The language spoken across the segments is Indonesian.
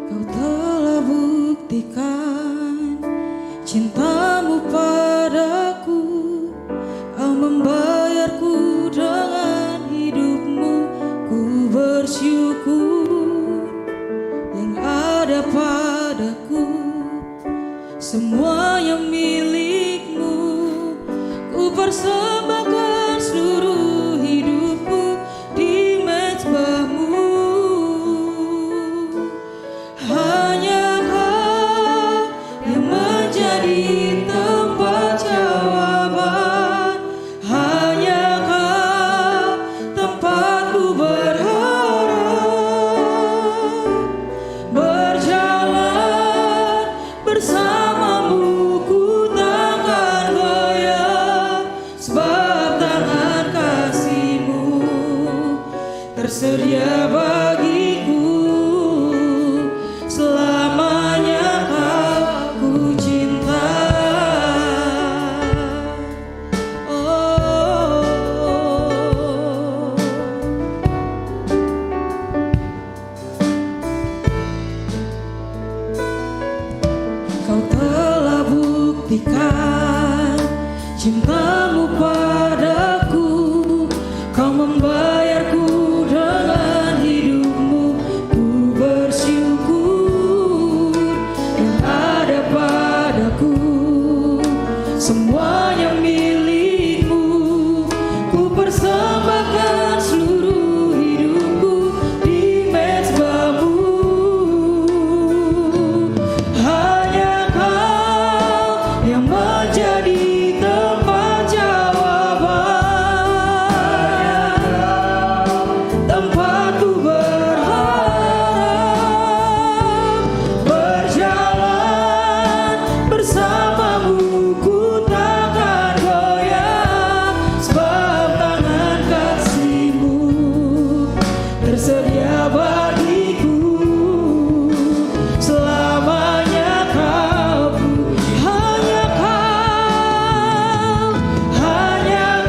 Kau telah buktikan cintamu padaku. Kau membayarku dengan hidupmu. Ku bersyukur yang ada padaku. Semuanya milikmu. Ku persembahkan seluruh hidupku di mezbahmu. Hanya Kau yang menjadi tempat jawaban. Hanya Kau tempatku berharap. Berjalan bersamamu ku takkan goyah, sebab tangan kasih-Mu tersedia bagiku. Selamanya Kau ku cinta. Kau telah buktikan cintamu padaku. Kau membayarku dengan hidupmu. Ku bersyukur yang ada padaku. Semuanya milikmu. Ku persembahkan seluruh hidupku di mezbahmu. Hanya Kau yang menjadi tempat jawaban. Tempatku berharap. Berjalan bersamamu ku takkan goyah, sebab tangan kasih-Mu tersedia bagiku. Selamanya Kau, hanya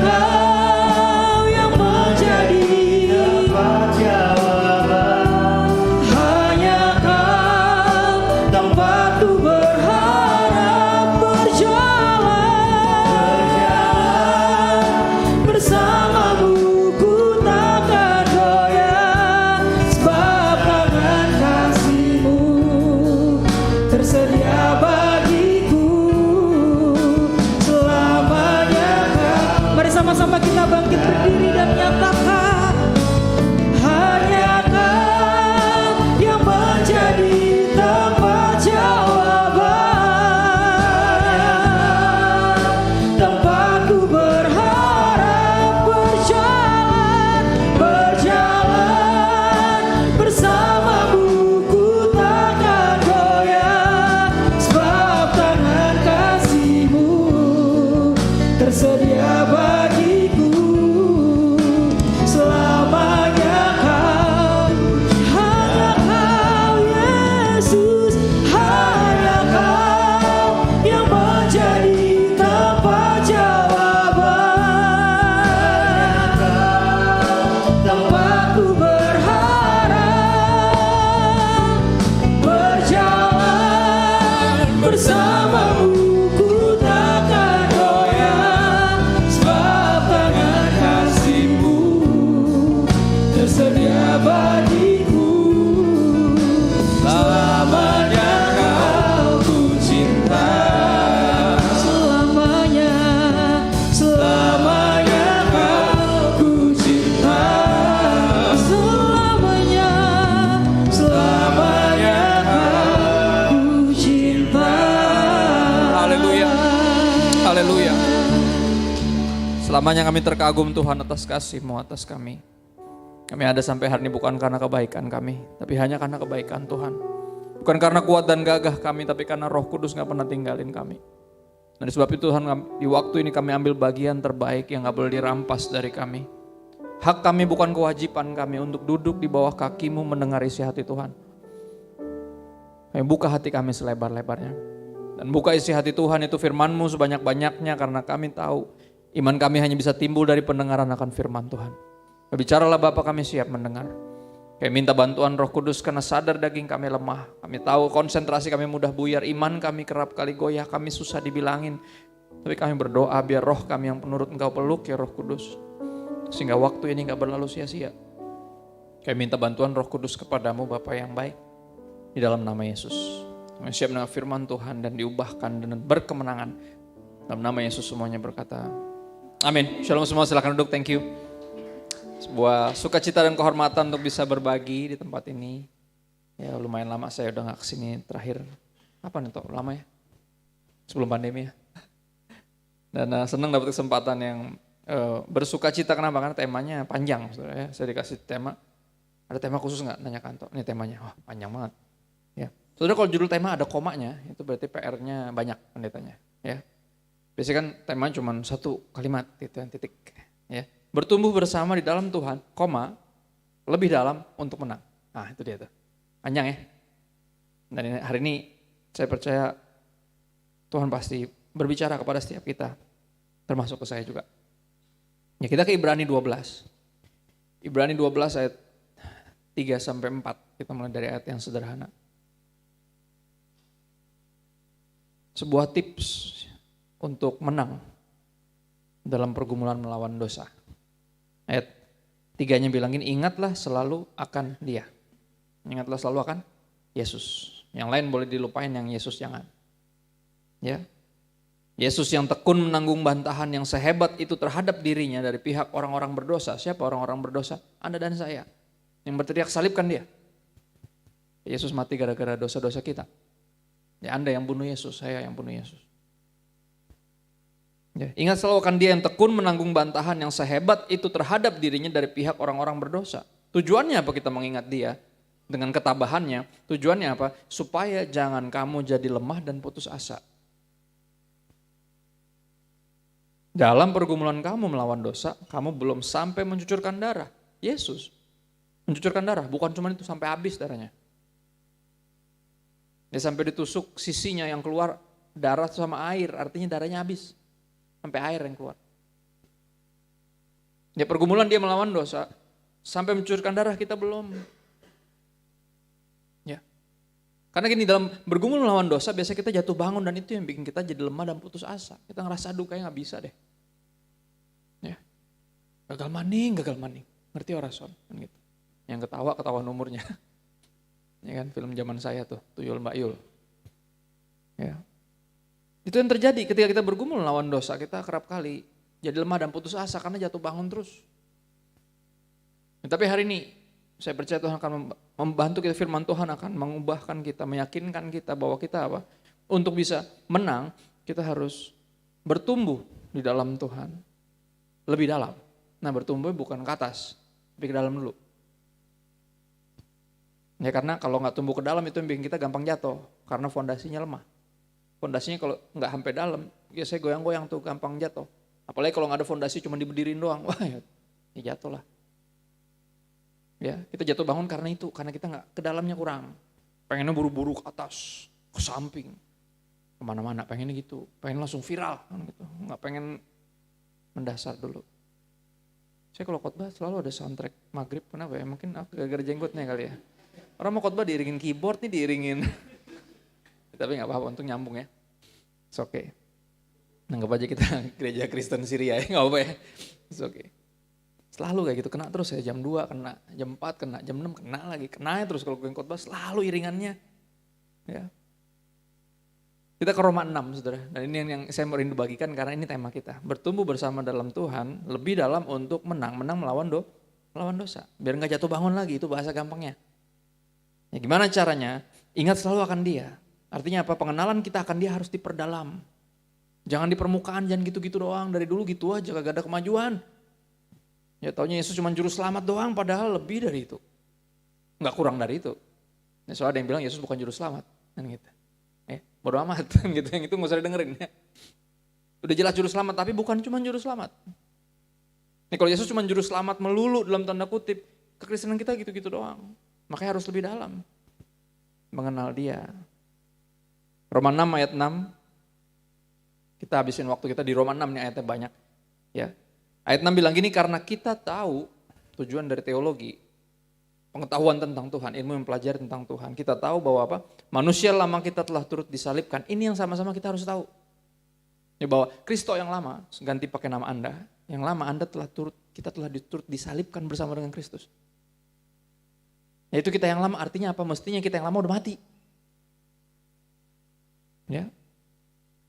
Kau yang menjadi tempat jawaban. Hanya Kau tempatku berharap. Berjalan bersamamu ku takkan goyah, sebab tangan kasih-Mu tersedia bagiku. Selamanya Kau. Mari sama-sama kita bangkit berdiri dan nyatakan, hanya Kau yang menjadi tempat jawaban. Tempatku berharap. Berjalan bersamamu ku takkan goyah, sebab tangan kasih-Mu tersedia bagiku. Selamanya Kau, hanya Kau Yesus. Hanya Kau yang menjadi tempat jawaban. Tempatku berharap. Berjalan bersamamu ku takkan goyah, sebab tangan kasih-Mu tersedia bagiku. Selamanya Kau ku cinta. Selamanya, selamanya Kau ku cinta. Selamanya, selamanya Kau ku cinta. Haleluya. Haleluya. Selamanya kami terkagum Tuhan atas kasih-Mu atas kami. Kami ada sampai hari ini bukan karena kebaikan kami, tapi hanya karena kebaikan Tuhan. Bukan karena kuat dan gagah kami, tapi karena Roh Kudus gak pernah tinggalin kami. Dan sebab itu Tuhan, di waktu ini kami ambil bagian terbaik yang gak boleh dirampas dari kami. Hak kami bukan kewajiban kami untuk duduk di bawah kaki-Mu mendengar isi hati Tuhan. Kami buka hati kami selebar-lebarnya. Dan buka isi hati Tuhan itu firman-Mu sebanyak-banyaknya, karena kami tahu iman kami hanya bisa timbul dari pendengaran akan firman Tuhan. Bicaralah Bapa, kami siap mendengar. Kami minta bantuan Roh Kudus karena sadar daging kami lemah. Kami tahu konsentrasi kami mudah buyar, iman kami kerap kali goyah, kami susah dibilangin. Tapi kami berdoa biar roh kami yang penurut Engkau peluk ya Roh Kudus. Sehingga waktu ini gak berlalu sia-sia. Kami minta bantuan Roh Kudus kepadamu Bapa yang baik. Di dalam nama Yesus. Kami siap dengan firman Tuhan dan diubahkan dengan berkemenangan. Dalam nama Yesus semuanya berkata, amin. Shalom semua, silakan duduk, thank you. Sebuah sukacita dan kehormatan untuk bisa berbagi di tempat ini. Ya lumayan lama saya udah gak kesini terakhir. Apa nih Tok, lama ya? Sebelum pandemi ya. Dan senang dapat kesempatan yang bersukacita. Kenapa? Karena temanya panjang. Saudara, ya. Saya dikasih tema. Ada tema khusus gak? Nanya kantor. Ini temanya, wah panjang banget. Ya. Saudara kalau judul tema ada komanya, itu berarti PR-nya banyak pendetanya. Ya. Biasanya kan temanya cuma satu kalimat, titik. Ya. Bertumbuh bersama di dalam Tuhan, koma, lebih dalam untuk menang. Nah itu dia tuh. Panjang ya. Dan hari ini saya percaya Tuhan pasti berbicara kepada setiap kita. Termasuk ke saya juga. Ya kita ke Ibrani 12. Ibrani 12 ayat 3-4. Kita mulai dari ayat yang sederhana. Sebuah tips untuk menang dalam pergumulan melawan dosa. Ayat 3-nya bilang gini, ingatlah selalu akan Dia. Ingatlah selalu akan Yesus. Yang lain boleh dilupain, yang Yesus jangan. Ya. Yesus yang tekun menanggung bantahan yang sehebat itu terhadap dirinya dari pihak orang-orang berdosa. Siapa orang-orang berdosa? Anda dan saya. Yang berteriak salibkan Dia. Yesus mati gara-gara dosa-dosa kita. Ya Anda yang bunuh Yesus, saya yang bunuh Yesus. Ya, ingat selalu akan Dia yang tekun menanggung bantahan yang sehebat itu terhadap dirinya dari pihak orang-orang berdosa. Tujuannya apa kita mengingat Dia? Dengan ketabahannya, tujuannya apa? Supaya jangan kamu jadi lemah dan putus asa. Dalam pergumulan kamu melawan dosa, kamu belum sampai mencucurkan darah. Yesus mencucurkan darah, bukan cuma itu, sampai habis darahnya. Dia sampai ditusuk sisinya yang keluar darah sama air, artinya darahnya habis. Sampai air yang keluar. Dia pergumulan dia melawan dosa, sampai mencucurkan darah kita belum. Ya. Karena gini, dalam bergumul melawan dosa biasanya kita jatuh bangun dan itu yang bikin kita jadi lemah dan putus asa. Kita ngerasa aduh kayaknya gak bisa deh. Ya. Gagal maning. Ngerti orang son? Gitu. Yang ketahuan umurnya. Ya kan, film zaman saya tuh, Tuyul Mbak Yul. Ya. Itu yang terjadi ketika kita bergumul lawan dosa, kita kerap kali jadi lemah dan putus asa karena jatuh bangun terus. Tapi hari ini saya percaya Tuhan akan membantu kita, firman Tuhan akan mengubahkan kita, meyakinkan kita bahwa kita apa? Untuk bisa menang, kita harus bertumbuh di dalam Tuhan. Lebih dalam. Nah bertumbuh bukan ke atas, tapi ke dalam dulu. Ya karena kalau nggak tumbuh ke dalam itu yang bikin kita gampang jatuh, karena fondasinya lemah. Fondasinya kalau nggak sampai dalam, ya saya goyang-goyang tuh gampang jatuh. Apalagi kalau nggak ada fondasi cuma diberdiriin doang, wah ya jatuh lah. Ya kita jatuh bangun karena itu, karena kita nggak ke dalamnya kurang. Pengennya buru-buru ke atas, ke samping, kemana-mana pengennya gitu, pengen langsung viral, gitu. Nggak pengen mendasar dulu. Saya kalau khotbah selalu ada soundtrack maghrib, kenapa ya? Mungkin gara-gara jenggotnya kali ya. Orang mau khotbah diiringin keyboard nih, diiringin. Tapi gak apa-apa, untuk nyambung ya. It's okay. Nanggap aja kita gereja Kristen Syria ya, gak apa-apa ya. It's okay. Selalu kayak gitu, kena terus ya, jam 2 kena, jam 4 kena, jam 6 kena lagi. Kena terus kalau gue khotbah selalu iringannya. Ya. Kita ke Roma 6 saudara, dan ini yang saya mau rindu bagikan karena ini tema kita. Bertumbuh bersama dalam Tuhan, lebih dalam untuk menang melawan dosa. Biar gak jatuh bangun lagi, itu bahasa gampangnya. Ya, gimana caranya? Ingat selalu akan Dia. Artinya apa? Pengenalan kita akan Dia harus diperdalam. Jangan di permukaan, jangan gitu-gitu doang. Dari dulu gitu aja, gak ada kemajuan. Ya taunya Yesus cuma juru selamat doang, padahal lebih dari itu. Gak kurang dari itu. Ya, soalnya ada yang bilang Yesus bukan juru selamat. Kan gitu. Bodo amat gitu, yang itu gak usah didengerin. Ya. Udah jelas juru selamat, tapi bukan cuma juru selamat. Nih kalau Yesus cuma juru selamat melulu dalam tanda kutip, kekristenan kita gitu-gitu doang. Makanya harus lebih dalam mengenal Dia. Roma 6 ayat 6. Kita habisin waktu kita di Roma 6 nih, ayatnya banyak. Ya. Ayat 6 bilang gini, karena kita tahu tujuan dari teologi. Pengetahuan tentang Tuhan, ilmu mempelajari tentang Tuhan. Kita tahu bahwa apa? Manusia lama kita telah turut disalibkan. Ini yang sama-sama kita harus tahu. Ya, bahwa Kristo yang lama, ganti pakai nama Anda. Yang lama Anda kita telah turut disalibkan bersama dengan Kristus. Yaitu kita yang lama artinya apa? Mestinya kita yang lama udah mati. Ya.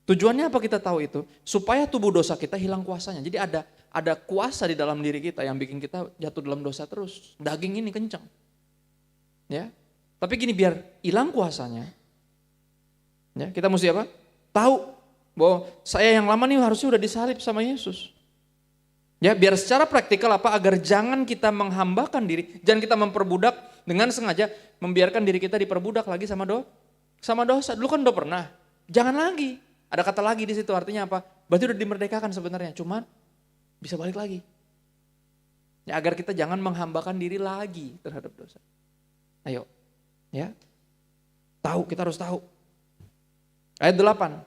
Tujuannya apa kita tahu itu? Supaya tubuh dosa kita hilang kuasanya. Jadi ada kuasa di dalam diri kita yang bikin kita jatuh dalam dosa terus. Daging ini kencang. Ya. Tapi gini, biar hilang kuasanya. Ya, kita mesti apa? Tahu bahwa saya yang lama nih harusnya udah disalib sama Yesus. Ya, biar secara praktikal apa? Agar jangan kita menghambakan diri, jangan kita memperbudak dengan sengaja membiarkan diri kita diperbudak lagi sama dosa. Dulu kan udah pernah. Jangan lagi. Ada kata lagi di situ, artinya apa? Berarti udah dimerdekakan sebenarnya, cuman bisa balik lagi. Ya, agar kita jangan menghambakan diri lagi terhadap dosa. Ayo, ya. Kita harus tahu. Ayat 8.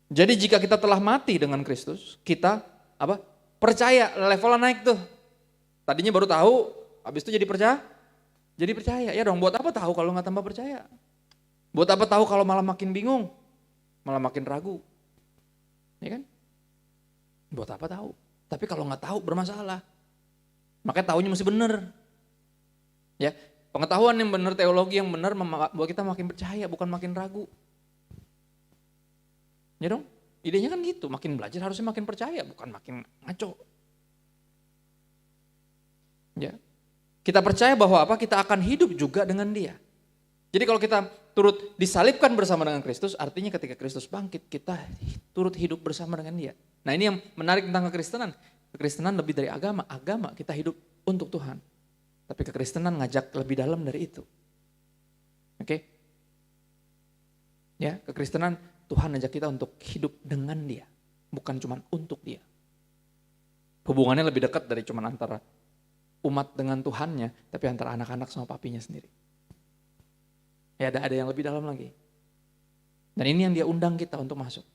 Jadi jika kita telah mati dengan Kristus, kita apa? Percaya, levelnya naik tuh. Tadinya baru tahu, habis itu jadi percaya. Jadi percaya. Ya dong, buat apa tahu kalau nggak tambah percaya? Buat apa tahu kalau malah makin bingung? Malah makin ragu. Ya kan? Buat apa tahu? Tapi kalau nggak tahu bermasalah. Makanya tahunya mesti benar. Ya, pengetahuan yang benar, teologi yang benar membuat kita makin percaya, bukan makin ragu. Ya dong? Idenya kan gitu, makin belajar harusnya makin percaya, bukan makin ngaco. Ya. Kita percaya bahwa apa? Kita akan hidup juga dengan Dia. Jadi kalau kita turut disalibkan bersama dengan Kristus, artinya ketika Kristus bangkit, kita turut hidup bersama dengan Dia. Nah, ini yang menarik tentang kekristenan. Kekristenan lebih dari agama. Agama kita hidup untuk Tuhan. Tapi kekristenan ngajak lebih dalam dari itu. Oke? Ya, kekristenan Tuhan ngajak kita untuk hidup dengan Dia, bukan cuma untuk Dia. Hubungannya lebih dekat dari cuma antara umat dengan Tuhannya, tapi antara anak-anak sama papinya sendiri. Ya, ada yang lebih dalam lagi. Dan ini yang Dia undang kita untuk masuk.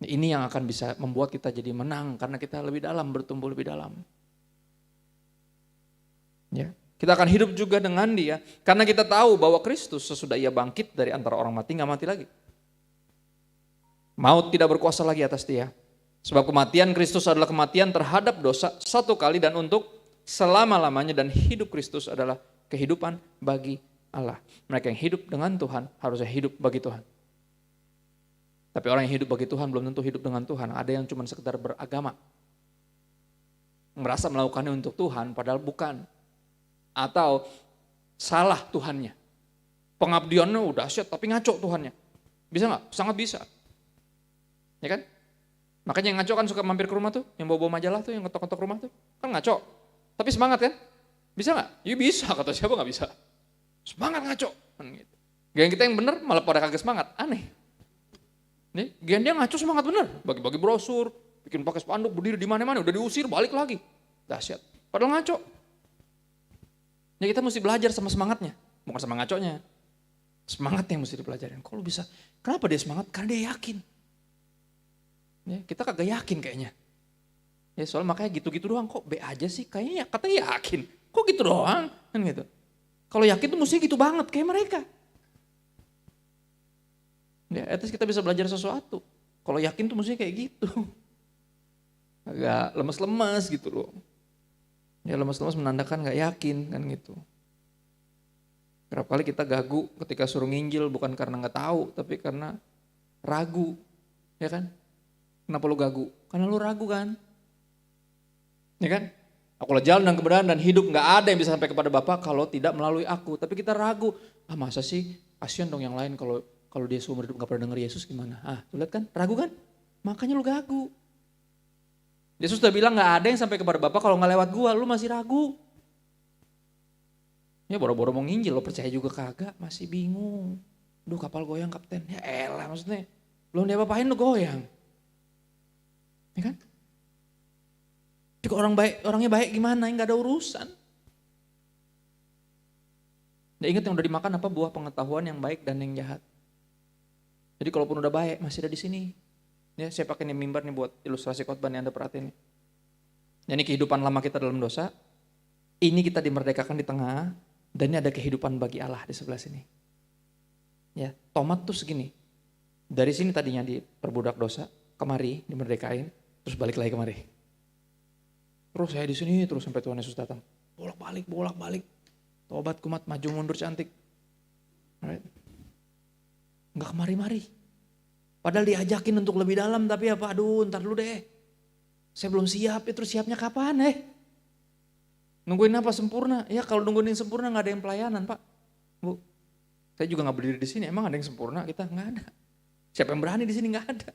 Ini yang akan bisa membuat kita jadi menang karena kita lebih dalam, bertumbuh lebih dalam. Ya, kita akan hidup juga dengan Dia karena kita tahu bahwa Kristus sesudah Ia bangkit dari antara orang mati nggak mati lagi. Maut tidak berkuasa lagi atas Dia. Sebab kematian Kristus adalah kematian terhadap dosa satu kali dan untuk selama-lamanya, dan hidup Kristus adalah kehidupan bagi Allah. Mereka yang hidup dengan Tuhan harusnya hidup bagi Tuhan. Tapi orang yang hidup bagi Tuhan belum tentu hidup dengan Tuhan. Ada yang cuma sekedar beragama. Merasa melakukannya untuk Tuhan padahal bukan. Atau salah Tuhannya. Pengabdiannya udah dahsyat tapi ngaco Tuhannya. Bisa gak? Sangat bisa. Ya kan? Makanya yang ngaco kan suka mampir ke rumah tuh. Yang bawa-bawa majalah tuh, yang ngetok-ngetok rumah tuh. Kan ngaco. Tapi semangat kan? Bisa gak? Ya bisa, kata siapa gak bisa. Semangat ngaco. Kan gitu. Geng kita yang bener malah pada kagak semangat. Aneh. Nih, geng dia ngaco semangat bener. Bagi-bagi brosur, bikin pakai spanduk, berdiri di mana-mana, udah diusir, balik lagi. Dahsyat. Padahal ngaco. Ya kita mesti belajar sama semangatnya, bukan sama ngaconya. Semangat yang mesti dipelajarin. Kok lu bisa? Kenapa dia semangat? Karena dia yakin. Ya, kita kagak yakin kayaknya. Ya soal makanya gitu-gitu doang. Kok B aja sih? Kayaknya ya, katanya yakin. Kok gitu doang? Kan gitu. Kalau yakin tuh mesti gitu banget kayak mereka. Ya, at least kita bisa belajar sesuatu. Kalau yakin tuh mesti kayak gitu. Agak lemes-lemes gitu loh. Ya lemes-lemes menandakan gak yakin kan gitu. Kerap kali kita gagu ketika suruh nginjil bukan karena gak tahu, tapi karena ragu. Ya kan? Kenapa lu gagu? Karena lu ragu kan? Ya kan? Akulah jalan dan kebenaran dan hidup, gak ada yang bisa sampai kepada Bapa kalau tidak melalui aku. Tapi kita ragu. Ah masa sih? Kasian dong yang lain kalau dia seumur hidup gak pernah denger Yesus gimana? Ah tuh lihat kan? Ragu kan? Makanya lu gagu. Yesus udah bilang gak ada yang sampai kepada Bapa kalau gak lewat gua, lu masih ragu. Ya boro-boro mau nginjil, lo percaya juga kagak, masih bingung. Duh kapal goyang kapten, ya elah maksudnya. Belum diapa-apain lu goyang. Ya kan? Tapi orangnya baik gimana, gak ada urusan. Ya ingat yang udah dimakan apa? Buah pengetahuan yang baik dan yang jahat. Jadi kalaupun udah baik, masih ada di sini. Ya, saya pakai nih mimbar nih buat ilustrasi khotbah nih Anda perhatiin. Ini kehidupan lama kita dalam dosa. Ini kita dimerdekakan di tengah, dan ini ada kehidupan bagi Allah di sebelah sini. Ya, tomat tuh segini. Dari sini tadinya diperbudak dosa, kemari dimerdekain, terus balik lagi kemari. Terus saya di sini terus sampai Tuhan Yesus datang. Bolak-balik. Tobat kumat, maju mundur cantik. Alright. Enggak kemari-mari. Padahal diajakin untuk lebih dalam, tapi apa? Aduh, ntar dulu deh. Saya belum siap, terus siapnya kapan Nungguin apa sempurna? Ya kalau nungguin sempurna nggak ada yang pelayanan, Pak. Bu, saya juga nggak berdiri di sini. Emang ada yang sempurna? Kita nggak ada. Siapa yang berani di sini? Nggak ada.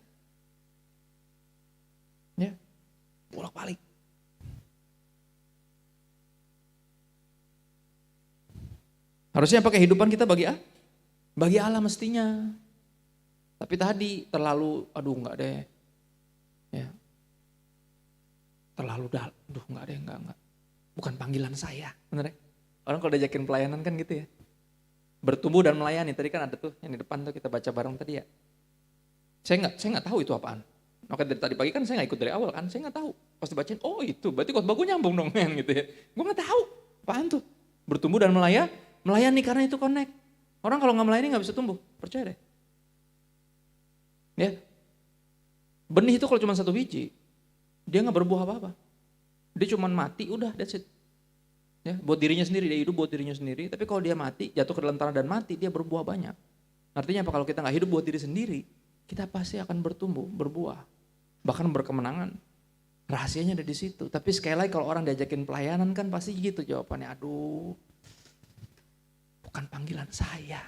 Ya, bolak-balik. Harusnya apa kehidupan kita bagi Allah mestinya. Tapi tadi terlalu, aduh nggak deh. Ya, terlalu nggak deh, nggak. Bukan panggilan saya, bener ya? Orang kalau diajakin pelayanan kan gitu ya. Bertumbuh dan melayani, tadi kan ada tuh yang di depan tuh kita baca bareng tadi ya. Saya nggak tahu itu apaan. Maka dari tadi pagi kan saya nggak ikut dari awal kan, saya nggak tahu. Pas dibacain, oh itu, berarti khotbah gue nyambung dong men gitu ya. Gue nggak tahu, apaan tuh? Bertumbuh dan melayani karena itu connect. Orang kalau nggak melayani nggak bisa tumbuh, percaya deh. Ya, benih itu kalau cuma satu biji, dia nggak berbuah apa-apa. Dia cuma mati, udah, that's it. Ya, buat dirinya sendiri, dia hidup buat dirinya sendiri. Tapi kalau dia mati, jatuh ke dalam tanah dan mati, dia berbuah banyak. Artinya apa? Kalau kita nggak hidup buat diri sendiri, kita pasti akan bertumbuh, berbuah, bahkan berkemenangan. Rahasianya ada di situ. Tapi sekali lagi kalau orang diajakin pelayanan kan pasti gitu jawabannya. Aduh, bukan panggilan saya.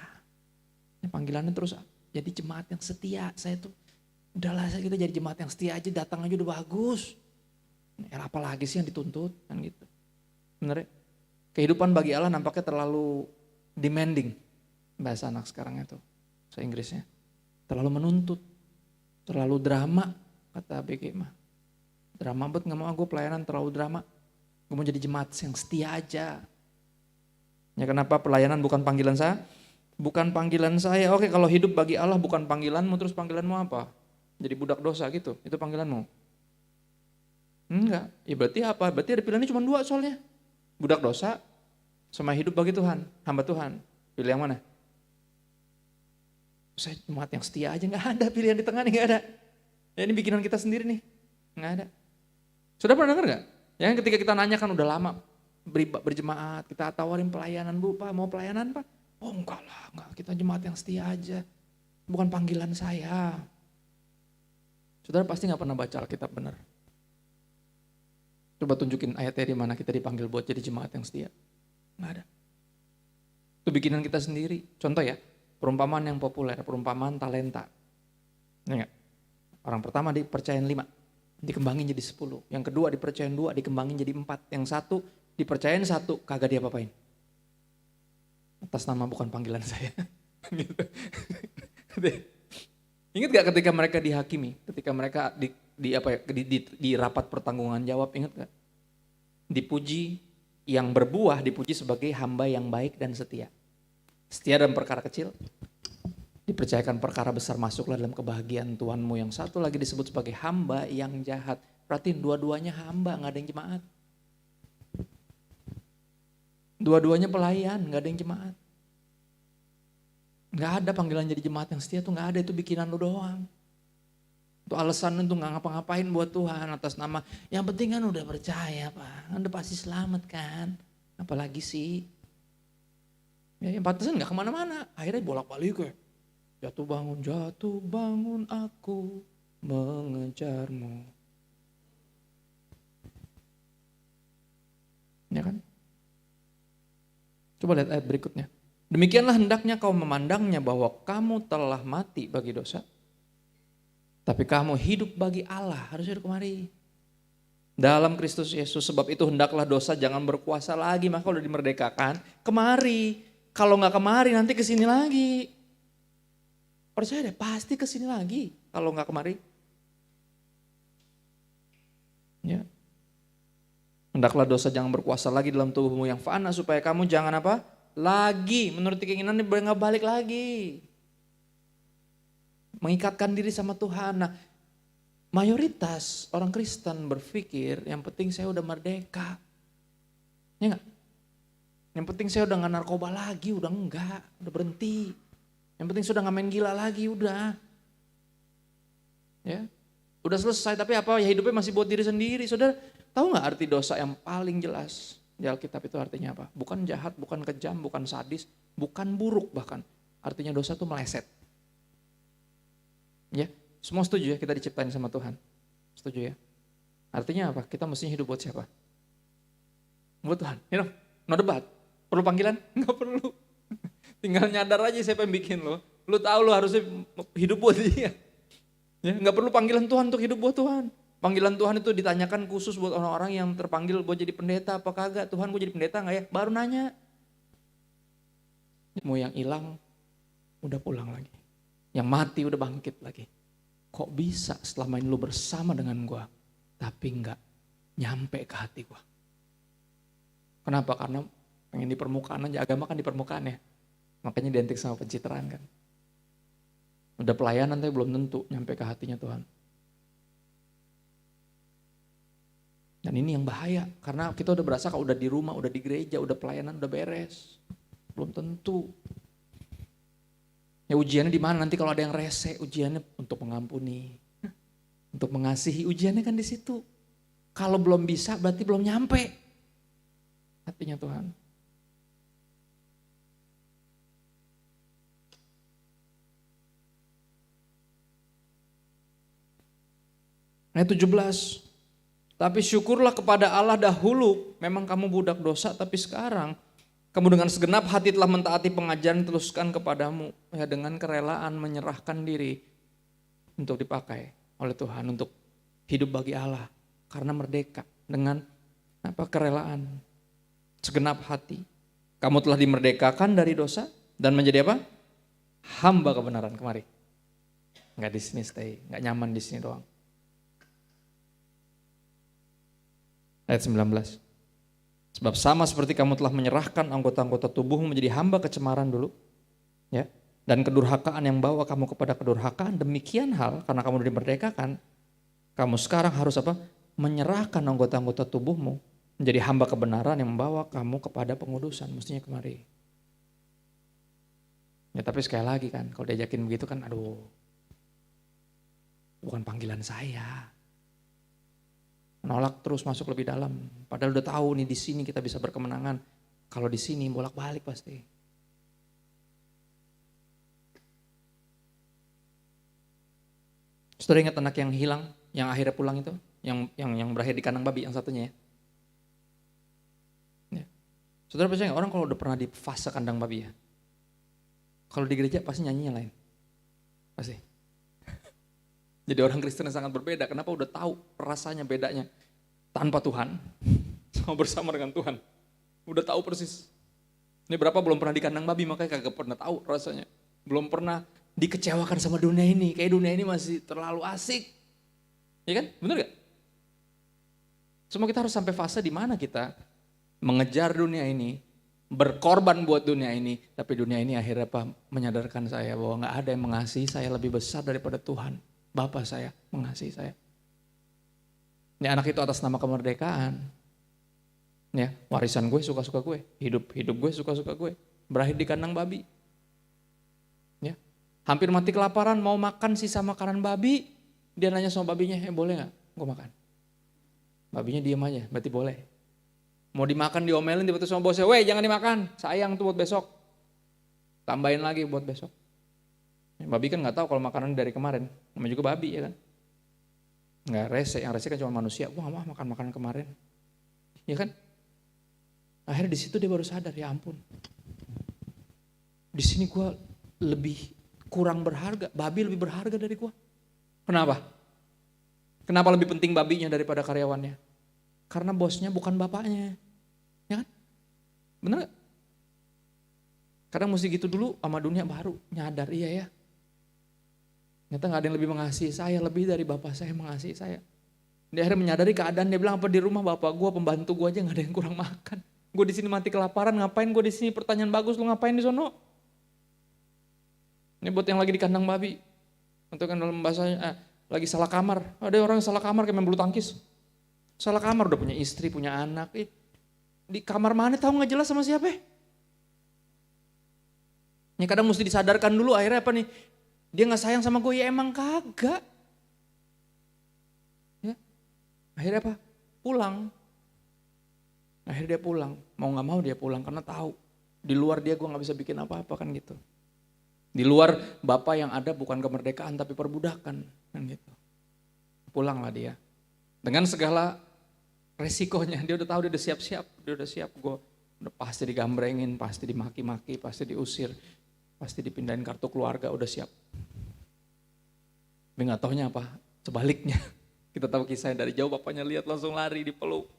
Ini panggilannya terus jadi jemaat yang setia. Saya tuh, udahlah kita jadi jemaat yang setia aja, datang aja udah bagus. Apa lagi sih yang dituntut kan gitu. Bener ya? Kehidupan bagi Allah nampaknya terlalu demanding. Bahasa anak sekarang itu, bahasa Inggrisnya. Terlalu menuntut, terlalu drama, kata BG mah. Drama bet gak mau gue pelayanan terlalu drama. Gue mau jadi jemaat yang setia aja. Ya kenapa pelayanan bukan panggilan saya? Bukan panggilan saya. Oke kalau hidup bagi Allah bukan panggilanmu, terus panggilanmu apa? Jadi budak dosa gitu, itu panggilanmu? Enggak, ya berarti apa? Berarti ada pilihannya cuma dua soalnya. Budak dosa sama hidup bagi Tuhan, hamba Tuhan. Pilih yang mana? Saya jemaat yang setia aja, gak ada pilihan di tengah nih, gak ada. Ya ini bikinan kita sendiri nih, gak ada. Sudah pernah dengar gak? Yang ketika kita nanya kan udah lama berjemaat, kita tawarin pelayanan, Bu, Pak mau pelayanan Pak? Oh enggak lah, enggak, kita jemaat yang setia aja. Bukan panggilan saya. Saudara pasti gak pernah baca Alkitab benar. Coba tunjukin ayatnya di mana kita dipanggil buat jadi jemaat yang setia. Nggak ada. Itu bikinan kita sendiri. Contoh ya, perumpamaan yang populer, perumpamaan talenta. Ini enggak? Orang pertama dipercayain 5, dikembangin jadi 10. Yang kedua dipercayain 2, dikembangin jadi 4. Yang satu dipercayain 1, kagak diapa-apain. Atas nama bukan panggilan saya. Gitu. Ingat gak ketika mereka dihakimi, ketika mereka di rapat pertanggungan jawab, ingat gak? Dipuji, yang berbuah dipuji sebagai hamba yang baik dan setia. Setia dalam perkara kecil, dipercayakan perkara besar, masuklah dalam kebahagiaan Tuhanmu. Yang satu lagi disebut sebagai hamba yang jahat. Perhatiin dua-duanya hamba, gak ada yang jemaat. Dua-duanya pelayan, gak ada yang jemaat. Gak ada panggilan jadi jemaat yang setia tuh gak ada, itu bikinan lu doang. Itu alasan untuk gak ngapa-ngapain buat Tuhan atas nama, yang penting kan udah percaya Pak, kan udah pasti selamat kan, apalagi sih. Ya, yang pantesan gak kemana-mana, akhirnya bolak-balik ya. Jatuh bangun aku mengejarmu. Ya kan? Coba lihat ayat berikutnya. Demikianlah hendaknya kau memandangnya bahwa kamu telah mati bagi dosa. Tapi kamu hidup bagi Allah, harus hidup kemari. Dalam Kristus Yesus, sebab itu hendaklah dosa jangan berkuasa lagi, maka udah dimerdekakan, kemari. Kalau nggak kemari nanti kesini lagi. Percaya deh, pasti kesini lagi kalau nggak kemari. Ya. Hendaklah dosa jangan berkuasa lagi dalam tubuhmu yang fana, supaya kamu jangan apa? Lagi menurut keinginan nggak balik lagi. Mengikatkan diri sama Tuhan. Nah, mayoritas orang Kristen berpikir yang penting saya udah merdeka. Ya enggak? Yang penting saya udah gak narkoba lagi, udah enggak, udah berhenti. Yang penting sudah gak main gila lagi, udah. Ya, udah selesai, tapi apa ya, hidupnya masih buat diri sendiri. Saudara, tahu gak arti dosa yang paling jelas di Alkitab itu artinya apa? Bukan jahat, bukan kejam, bukan sadis, bukan buruk bahkan. Artinya dosa itu meleset. Ya, semua setuju ya kita diciptain sama Tuhan? Setuju ya? Artinya apa? Kita mestinya hidup buat siapa? Buat Tuhan. You know, no debat. Perlu panggilan? Enggak perlu. Tinggal nyadar aja siapa yang bikin lo. Lo tahu lo harusnya hidup buat dia. Ya, enggak perlu panggilan Tuhan untuk hidup buat Tuhan. Panggilan Tuhan itu ditanyakan khusus buat orang-orang yang terpanggil buat jadi pendeta apa kagak. Tuhan, gue jadi pendeta enggak ya? Baru nanya. Mau yang hilang udah pulang lagi. Yang mati udah bangkit lagi. Kok bisa selama ini lu bersama dengan gue, tapi enggak nyampe ke hati gue. Kenapa? Karena pengen di permukaan aja, agama kan di permukaan ya. Makanya identik sama pencitraan kan. Udah pelayanan tapi belum tentu nyampe ke hatinya Tuhan. Dan ini yang bahaya, karena kita udah berasa kalau udah di rumah, udah di gereja, udah pelayanan, udah beres. Belum tentu. Ya ujiannya di mana nanti kalau ada yang rese, ujiannya untuk mengampuni, untuk mengasihi, ujiannya kan di situ. Kalau belum bisa berarti belum nyampe hatinya Tuhan. Ayat 17. Tapi syukurlah kepada Allah dahulu, memang kamu budak dosa, tapi sekarang kamu dengan segenap hati telah mentaati pengajaran teruskan kepadamu. Ya, dengan kerelaan menyerahkan diri untuk dipakai oleh Tuhan, untuk hidup bagi Allah. Karena merdeka dengan kerelaan, segenap hati. Kamu telah dimerdekakan dari dosa dan menjadi apa? Hamba kebenaran. Kemari. Enggak di sini stay, enggak nyaman di sini doang. Ayat 19. Sebab sama seperti kamu telah menyerahkan anggota-anggota tubuhmu menjadi hamba kecemaran dulu, ya, dan kedurhakaan yang bawa kamu kepada kedurhakaan, demikian hal karena kamu sudah dimerdekakan, kamu sekarang harus apa? Menyerahkan anggota-anggota tubuhmu menjadi hamba kebenaran yang membawa kamu kepada pengudusan. Mestinya kemari. Ya tapi sekali lagi kan, kalau diajakin begitu kan, aduh, bukan panggilan saya. Menolak terus masuk lebih dalam. Padahal udah tahu nih di sini kita bisa berkemenangan. Kalau di sini bolak-balik pasti. Saudara ingat anak yang hilang, yang akhirnya pulang itu, yang berakhir di kandang babi yang satunya ya. Ya. Saudara percaya orang kalau udah pernah di fase kandang babi ya, kalau di gereja pasti nyanyinya lain, pasti. Jadi orang Kristen yang sangat berbeda. Kenapa? Udah tahu rasanya bedanya tanpa Tuhan sama bersama dengan Tuhan. Udah tahu persis. Ini berapa belum pernah di kandang babi, makanya kagak pernah tahu rasanya. Belum pernah dikecewakan sama dunia ini. Kayak dunia ini masih terlalu asik. Ya kan? Bener gak? Semua kita harus sampai fase di mana kita mengejar dunia ini, berkorban buat dunia ini, tapi dunia ini akhirnya menyadarkan saya bahwa gak ada yang mengasihi saya lebih besar daripada Tuhan. Bapak saya mengasihi saya. Ini anak itu atas nama kemerdekaan. Ya, warisan gue suka-suka gue, hidup gue suka-suka gue. Berakhir di kandang babi. Ya. Hampir mati kelaparan, mau makan sisa makanan babi, dia nanya sama babinya, boleh nggak? Gue makan. Babinya diem aja, berarti boleh. Mau dimakan diomelin tiba-tiba sama bosnya, jangan dimakan, sayang tuh buat besok. Tambahin lagi buat besok. Babi kan nggak tahu kalau makanan dari kemarin, namanya juga babi ya kan. Nggak rese, yang rese kan cuma manusia. Gue nggak mau makan makanan kemarin, ya kan? Akhirnya di situ dia baru sadar, ya ampun, di sini gue lebih kurang berharga, babi lebih berharga dari gue. Kenapa? Kenapa lebih penting babinya daripada karyawannya? Karena bosnya bukan bapaknya, ya kan? Bener gak? Kadang mesti gitu dulu sama dunia baru nyadar, iya ya. Ternyata gak ada yang lebih mengasihi saya, lebih dari bapak saya mengasihi saya. Dia akhirnya menyadari keadaan, dia bilang apa di rumah bapak gue, pembantu gue aja gak ada yang kurang makan. Gue di sini mati kelaparan, ngapain gue di sini? Pertanyaan bagus, lu ngapain di sono? Ini buat yang lagi di kandang babi. Untuk yang dalam bahasanya, lagi salah kamar. Ada orang yang salah kamar kayak main bulu tangkis. Salah kamar udah punya istri, punya anak. di kamar mana tahu nggak jelas sama siapa. Ya kadang mesti disadarkan dulu akhirnya apa nih? Dia nggak sayang sama gue, ya emang kagak. Ya, akhirnya apa? Pulang. Akhirnya dia pulang, mau nggak mau dia pulang karena tahu di luar dia gue nggak bisa bikin apa-apa kan gitu. Di luar Bapak yang ada bukan kemerdekaan tapi perbudakan kan gitu. Pulanglah dia dengan segala resikonya. Dia udah tahu, dia udah siap-siap, gue udah pasti digambrengin, pasti dimaki-maki, pasti diusir, pasti dipindahin kartu keluarga, udah siap. Tapi nggak taunya apa? Sebaliknya. Kita tahu kisahnya dari jauh, bapaknya lihat langsung lari, dipeluk.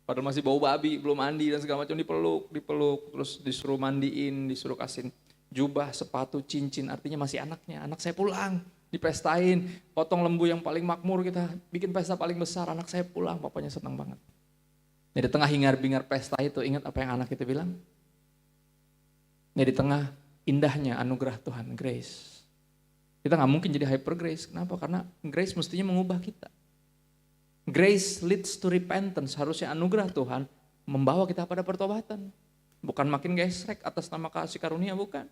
Padahal masih bau babi, belum mandi dan segala macam, dipeluk, terus disuruh mandiin, disuruh kasih jubah, sepatu, cincin, artinya masih anaknya. Anak saya pulang, dipestain, potong lembu yang paling makmur, kita bikin pesta paling besar, anak saya pulang, bapaknya senang banget. Jadi di tengah hingar-bingar pesta itu, ingat apa yang anak itu bilang? Jadi di tengah indahnya anugerah Tuhan, grace. Kita gak mungkin jadi hyper grace, kenapa? Karena grace mestinya mengubah kita. Grace leads to repentance, harusnya anugerah Tuhan membawa kita pada pertobatan. Bukan makin gesrek atas nama kasih karunia, bukan.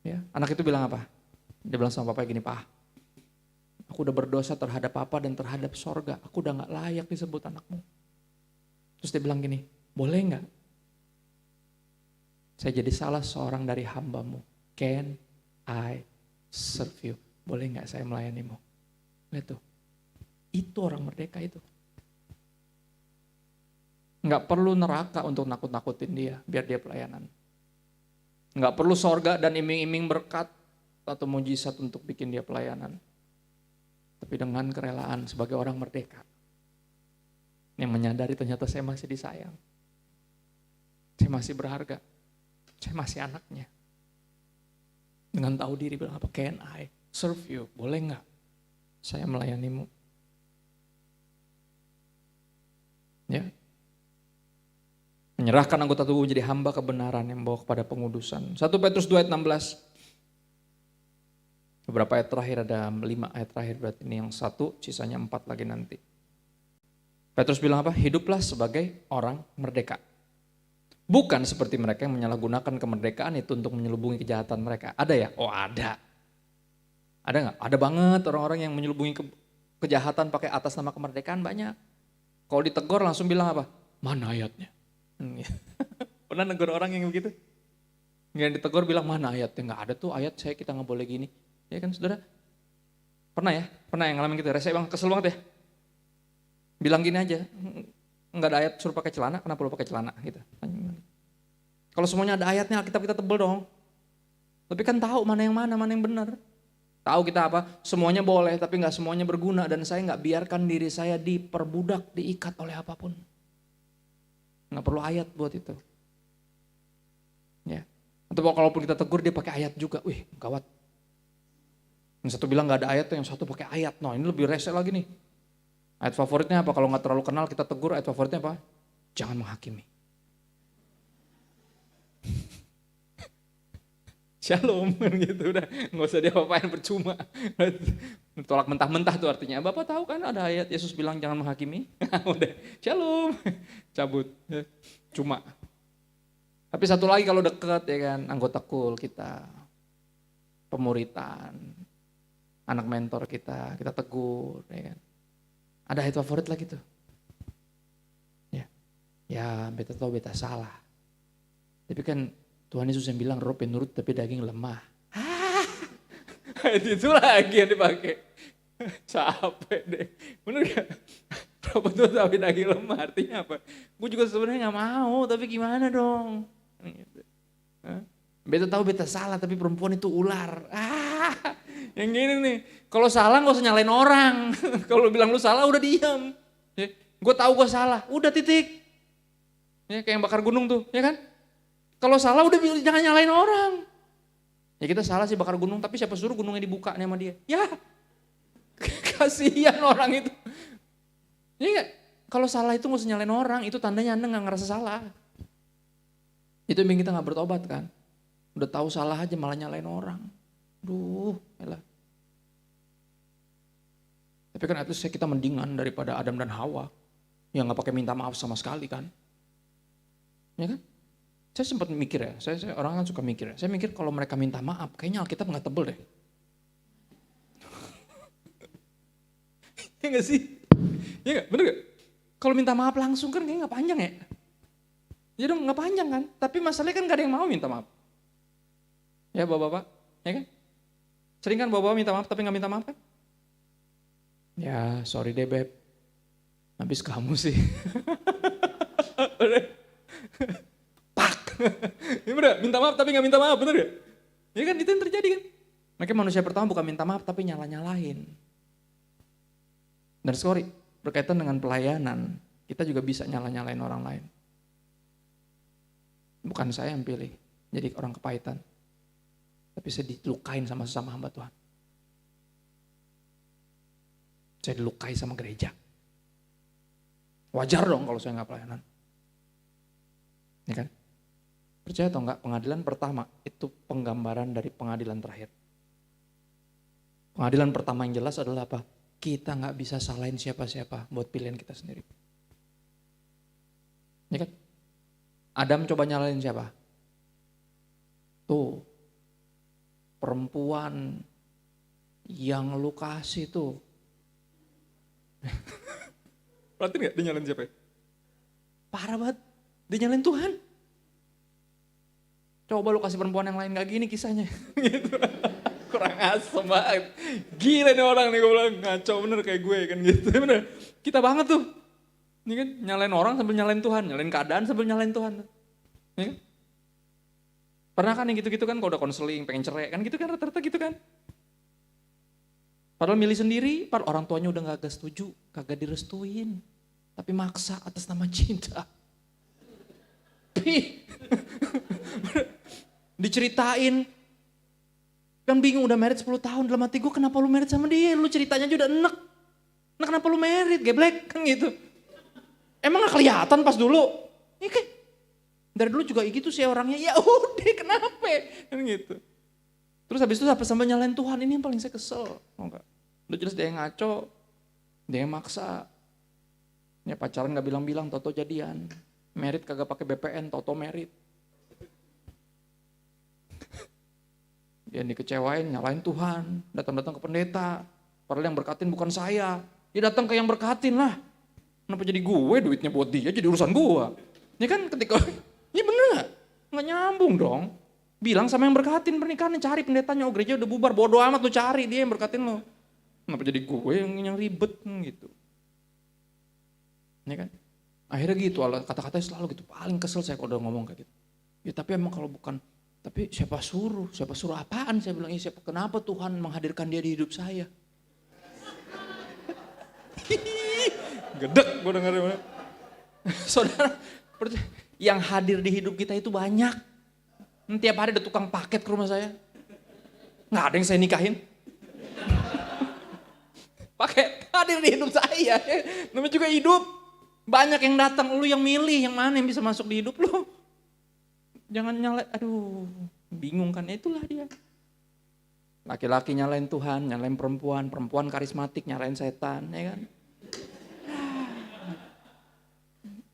Ya, anak itu bilang apa? Dia bilang sama papa gini, Pak, aku udah berdosa terhadap papa dan terhadap sorga, aku udah gak layak disebut anakmu. Terus dia bilang gini, boleh gak saya jadi salah seorang dari hambamu? Can I serve you? Boleh gak saya melayanimu? Lihat tuh. Itu orang merdeka itu. Nggak perlu neraka untuk nakut-nakutin dia, biar dia pelayanan. Nggak perlu sorga dan iming-iming berkat atau mujizat untuk bikin dia pelayanan. Tapi dengan kerelaan sebagai orang merdeka, yang menyadari ternyata saya masih disayang. Saya masih berharga. Saya masih anaknya. Dengan tahu diri bilang apa? Can I serve you? Boleh nggak saya melayanimu? Ya, menyerahkan anggota tubuh menjadi hamba kebenaran yang membawa kepada pengudusan. 1 Petrus 2 ayat 16. Beberapa ayat terakhir, ada 5 ayat terakhir, berarti ini yang 1, sisanya 4 lagi nanti. Petrus bilang apa? Hiduplah sebagai orang merdeka. Bukan seperti mereka yang menyalahgunakan kemerdekaan itu untuk menyelubungi kejahatan mereka. Ada ya? Oh ada. Ada nggak? Ada banget orang-orang yang menyelubungi kejahatan pakai atas nama kemerdekaan, banyak. Kalau ditegur langsung bilang apa? Mana ayatnya? Pernah negur orang yang begitu? Yang ditegur bilang mana ayatnya? Nggak ada tuh ayat saya kita nggak boleh gini. Ya kan saudara? Pernah ya? Pernah yang ngalamin gitu? Rese bang, kesel banget ya? Bilang gini aja, nggak ada ayat suruh pakai celana, kenapa lu pakai celana? Gitu. Kalau semuanya ada ayatnya, Alkitab kita tebel dong. Tapi kan tahu mana yang benar. Tahu kita apa? Semuanya boleh, tapi nggak semuanya berguna. Dan saya nggak biarkan diri saya diperbudak, diikat oleh apapun. Nggak perlu ayat buat itu. Ya. Atau kalaupun kita tegur, dia pakai ayat juga. Wih, gawat. Yang satu bilang nggak ada ayat, yang satu pakai ayat. Nah ini lebih rese lagi nih. Ayat favoritnya apa? Kalau nggak terlalu kenal kita tegur, ayat favoritnya apa? Jangan menghakimi. Shalom gitu, udah nggak usah diapa-apain, percuma. Tolak mentah-mentah tuh artinya. Bapak tahu kan ada ayat Yesus bilang jangan menghakimi. Udah shalom, cabut. Cuma. Tapi satu lagi kalau deket ya kan, anggota kul kita, pemuritan, anak mentor kita tegur ya kan. Ada ayat favorit lagi tuh. Ya beta tahu beta salah. Tapi kan Tuhan Yesus yang bilang roh penurut tapi daging lemah. Itu lagi yang dipakai. Capek deh. Bener gak? Roh penurut tapi daging lemah artinya apa? Gue juga sebenarnya gak mau tapi gimana dong. Beta tahu beta salah tapi perempuan itu ular. Yang gini nih. Kalau salah gak usah nyalain orang. Kalau bilang lu salah udah diam. Gue tahu gue salah. Udah titik. Ya, kayak yang bakar gunung tuh. Ya kan? Kalau salah udah jangan nyalain orang. Ya kita salah sih bakar gunung, tapi siapa suruh gunungnya dibuka nih sama dia? Ya, kasihan orang itu. Ya kalau salah itu nggak usah nyalain orang, itu tandanya Anda nggak ngerasa salah. Itu yang bikin kita nggak bertobat kan. Udah tahu salah aja malah nyalain orang. Duh, elah. Tapi kan itu kita mendingan daripada Adam dan Hawa. Ya nggak pakai minta maaf sama sekali kan. Ya kan? Saya sempat mikir ya, saya orang kan suka mikir ya. Saya mikir kalau mereka minta maaf, kayaknya Alkitab nggak tebel deh. Ya nggak sih? Ya nggak, bener nggak? Kalau minta maaf langsung kan kayaknya nggak panjang ya. Ya dong nggak panjang kan, tapi masalahnya kan gak ada yang mau minta maaf. Ya bapak-bapak, ya kan? Sering kan bapak-bapak minta maaf tapi nggak minta maaf kan? Ya sorry deh beb, habis kamu sih. Pak, ya bener, minta maaf tapi nggak minta maaf, bener gak? Ya kan itu yang terjadi kan? Makanya manusia pertama bukan minta maaf tapi nyala-nyalahin. Dan sorry, berkaitan dengan pelayanan, kita juga bisa nyala-nyalain orang lain. Bukan saya yang pilih jadi orang kepahitan. Tapi saya dilukain sama sesama hamba Tuhan. Saya dilukai sama gereja. Wajar dong kalau saya nggak pelayanan. Ya kan? Percaya atau enggak, pengadilan pertama itu penggambaran dari pengadilan terakhir. Pengadilan pertama yang jelas adalah apa? Kita nggak bisa salahin siapa-siapa buat pilihan kita sendiri. Ya kan? Adam coba nyalain siapa? Tuh, perempuan yang lu kasih tuh. Perhatiin gak dia nyalain siapa? Parah banget, dia nyalain Tuhan. Coba lu kasih perempuan yang lain gak gini kisahnya. Gitu. Kurang asem banget. Gila nih orang nih, gue bilang ngaco bener kayak gue kan gitu. Bener, kita banget tuh. Ini kan nyalain orang sambil nyalain Tuhan, nyalain keadaan sambil nyalain Tuhan. Ya kan? Pernah kan yang gitu-gitu kan, kalau udah konseling, pengen cerai kan gitu kan, rata-rata gitu kan. Padahal milih sendiri, padahal orang tuanya udah gak setuju, kagak direstuin. Tapi maksa atas nama cinta. Diceritain, kan bingung udah married 10 tahun, dalam hati gue kenapa lu married sama dia, lu ceritanya aja udah enek. Nah kenapa lu married, geblek kan gitu. Emang gak kelihatan pas dulu? Ya kayak, dari dulu juga gitu sih orangnya, ya udah kenapa kan gitu. Terus habis itu sampai nyalain Tuhan, ini yang paling saya kesel. Oh enggak. Udah jelas dia yang ngaco, dia yang maksa. Ya pacaran gak bilang-bilang, toto jadian. Merit kagak pakai BPN, toto merit. Dia dikecewain, nyalain Tuhan, datang-datang ke pendeta. Padahal yang berkatin bukan saya. Dia datang ke yang berkatin lah. Kenapa jadi gue, duitnya buat dia, jadi urusan gue. Ini kan ketika, ini bener gak? Gak nyambung dong. Bilang sama yang berkatin pernikahannya, cari pendetanya, oh gereja udah bubar, bodo amat lu cari, dia yang berkatin lo. Kenapa jadi gue yang ribet gitu. Ini kan? Akhirnya gitu, kata-katanya selalu gitu, paling kesel saya kalau udah ngomong kayak gitu. Ya tapi emang kalau bukan, tapi siapa suruh apaan? Saya bilang, ya siapa, kenapa Tuhan menghadirkan dia di hidup saya? Gedek gue dengerin. Saudara, yang hadir di hidup kita itu banyak. Tiap hari ada tukang paket ke rumah saya. Nggak ada yang saya nikahin. Paket hadir di hidup saya. Namanya juga hidup. Banyak yang datang, lu yang milih yang mana yang bisa masuk di hidup lu. Jangan nyalain, aduh bingung kan, itulah dia. Laki-laki nyalain Tuhan, nyalain perempuan, perempuan karismatik nyalain setan, ya kan.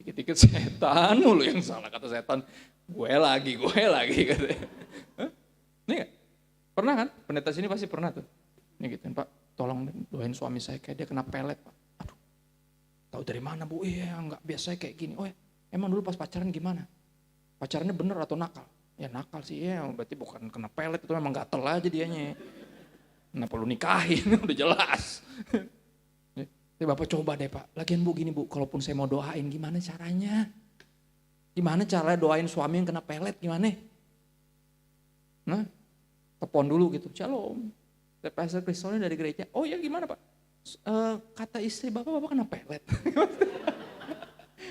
Dikit-dikit setan mulu yang salah, kata setan. Gue lagi katanya. Nih gak? Pernah kan? Pendeta sini pasti pernah tuh. Nih gitu, Pak, tolong doain suami saya kayak dia kena pelet, Pak. Aduh, tahu dari mana Bu? Iya nggak biasa kayak gini. Oh ya, emang dulu pas pacaran gimana? Pacarannya bener atau nakal? Ya nakal sih ya, berarti bukan kena pelet, itu memang gatel aja dianya. Kenapa lu nikahin, udah jelas. Ya Bapak coba deh Pak, lagian Bu gini Bu, kalaupun saya mau doain gimana caranya? Gimana cara doain suami yang kena pelet, gimana? Nah, telepon dulu gitu, Shalom. Pastor Kristolnya dari gereja, oh ya gimana Pak? Kata istri Bapak kena pelet.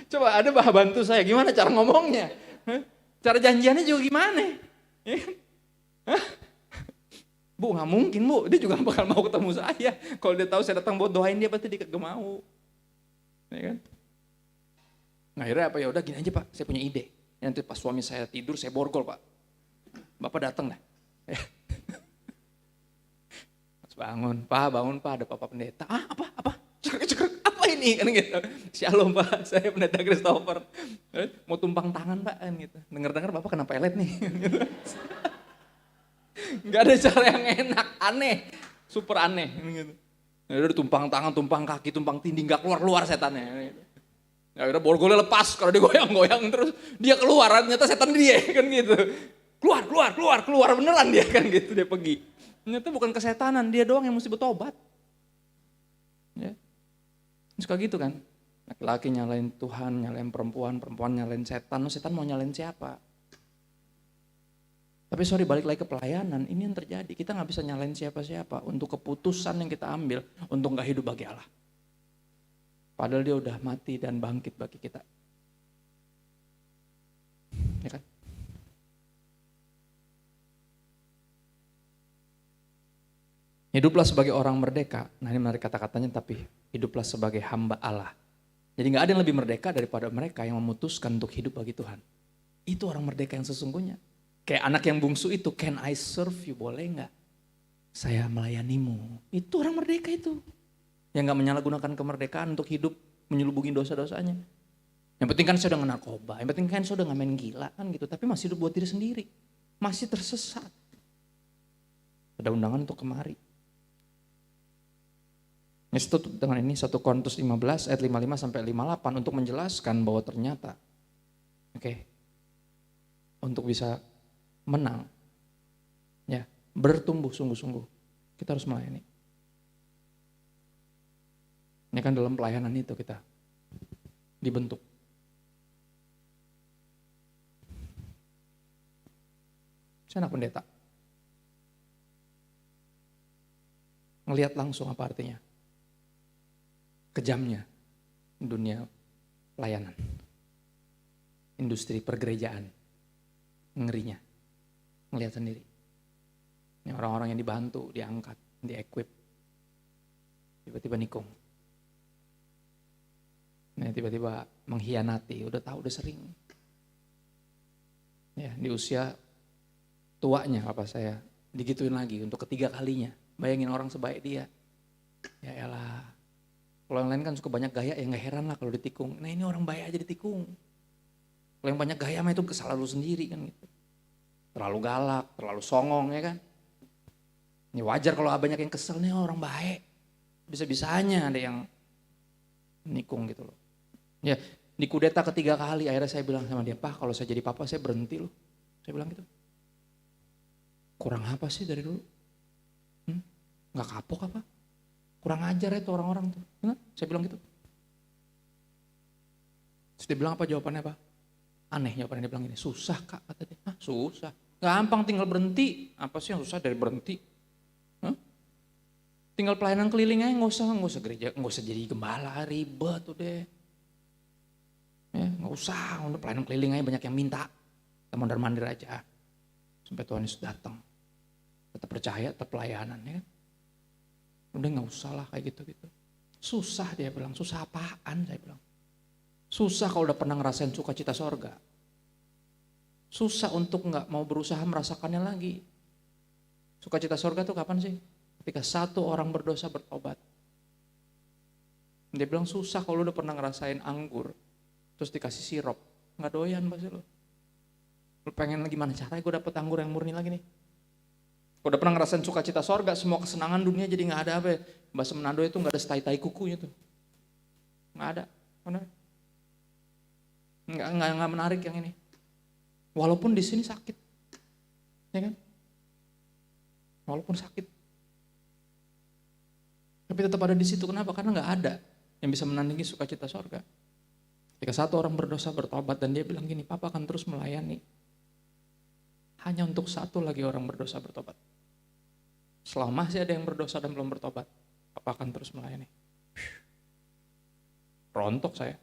Coba ada bantu saya, gimana cara ngomongnya? Cara janjiannya juga gimana? Bu gak mungkin Bu, dia juga gak bakal mau ketemu saya. Kalau dia tahu saya datang buat doain dia pasti dia gak mau. Ya kan? Nah, akhirnya apa, ya udah gini aja Pak, saya punya ide. Nanti pas suami saya tidur saya borgol Pak. Bapak datang lah. Pas bangun Pak, ada Bapak pendeta. Ah apa? Cekrek, apa ini kan gitu. Shalom Pak, saya pendeta Christopher. Mau tumpang tangan Pak kan gitu. Dengar-dengar Bapak kena pelet nih. Gitu. Gak ada cara yang enak, aneh, super aneh. Gitu. Ya udah tumpang tangan, tumpang kaki, tumpang tindih, gak keluar setannya. Gitu. Ya udah borgolnya lepas, kalau dia goyang-goyang terus dia keluar, ternyata setan dia kan gitu. Keluar beneran dia kan gitu, dia pergi. Ternyata bukan kesetanan, dia doang yang mesti bertobat. Ya. Suka gitu kan, laki-laki nyalain Tuhan, nyalain perempuan, perempuan nyalain setan, setan mau nyalain siapa? Tapi balik lagi ke pelayanan, ini yang terjadi, kita gak bisa nyalain siapa-siapa untuk keputusan yang kita ambil untuk gak hidup bagi Allah. Padahal dia udah mati dan bangkit bagi kita. Ya kan? Hiduplah sebagai orang merdeka. Nah ini menarik kata-katanya, tapi hiduplah sebagai hamba Allah. Jadi gak ada yang lebih merdeka daripada mereka yang memutuskan untuk hidup bagi Tuhan. Itu orang merdeka yang sesungguhnya. Kayak anak yang bungsu itu, can I serve you, boleh gak? Saya melayanimu. Itu orang merdeka itu. Yang gak menyalahgunakan kemerdekaan untuk hidup menyelubungi dosa-dosanya. Yang penting kan saya udah narkoba, yang penting kan saya udah gak main gila kan gitu. Tapi masih hidup buat diri sendiri. Masih tersesat. Ada undangan untuk kemari. Ini tutup dengan ini 1 Korintus 15 ayat 55 sampai 58 untuk menjelaskan bahwa ternyata untuk bisa menang ya, bertumbuh sungguh-sungguh kita harus melayani. Ini kan dalam pelayanan itu kita dibentuk. Saya anak pendeta. Ngelihat langsung apa artinya. Kejamnya dunia pelayanan. Industri pergerejaan. Ngerinya. Ngelihat sendiri. Ini orang-orang yang dibantu, diangkat, di-equip. Tiba-tiba nikung. Nah, tiba-tiba mengkhianati, udah tahu, udah sering. Ya, di usia tuanya apa saya digituin lagi untuk ketiga kalinya. Bayangin orang sebaik dia. Ya elah. Kalau yang lain kan suka banyak gaya, ya gak heran lah kalau ditikung. Nah ini orang baik aja ditikung. Kalau yang banyak gaya mah itu kesalahan lu sendiri kan gitu. Terlalu galak, terlalu songong ya kan. Ini wajar kalau banyak yang kesel nih orang baik. Bisa-bisanya ada yang nikung gitu loh. Ya dikudeta ketiga kali, akhirnya saya bilang sama dia, Pak kalau saya jadi papa saya berhenti loh. Saya bilang gitu. Kurang apa sih dari dulu? Gak kapok apa? Kurang ajar itu orang-orang tuh. Benar? Saya bilang gitu. Terus dia bilang apa jawabannya Pak? Aneh jawabannya, dia bilang gini, susah Kak kata dia. Hah susah? Gampang tinggal berhenti. Apa sih yang susah dari berhenti? Tinggal pelayanan keliling aja, nggak usah gereja, nggak usah jadi gembala, ribet tuh deh. Ya, nggak usah, untuk pelayanan keliling aja banyak yang minta. Kita mondar-mandir aja. Sampai Tuhan Yesus datang. Tetap percaya, tetap pelayanan ya kan. Udah gak usah lah kayak gitu-gitu. Susah dia bilang, susah apaan saya bilang. Susah kalau udah pernah ngerasain sukacita sorga. Susah untuk gak mau berusaha merasakannya lagi. Sukacita sorga tuh kapan sih? Ketika satu orang berdosa bertobat. Dia bilang susah kalau udah pernah ngerasain anggur. Terus dikasih sirup. Gak doyan pasti lo. Lo pengen gimana caranya gue dapet anggur yang murni lagi nih. Udah pernah ngerasain sukacita sorga, semua kesenangan dunia jadi gak ada apa ya. Bahasa Manado itu gak ada setai-tai kukunya tuh. Gak ada, benar. Gak menarik yang ini. Walaupun di sini sakit. Ya kan? Walaupun sakit. Tapi tetap ada di situ, kenapa? Karena gak ada yang bisa menandingi sukacita sorga. Ketika satu orang berdosa bertobat dan dia bilang gini, Papa akan terus melayani. Hanya untuk satu lagi orang berdosa bertobat. Selama masih ada yang berdosa dan belum bertobat, Papa akan terus melayani. Rontok saya.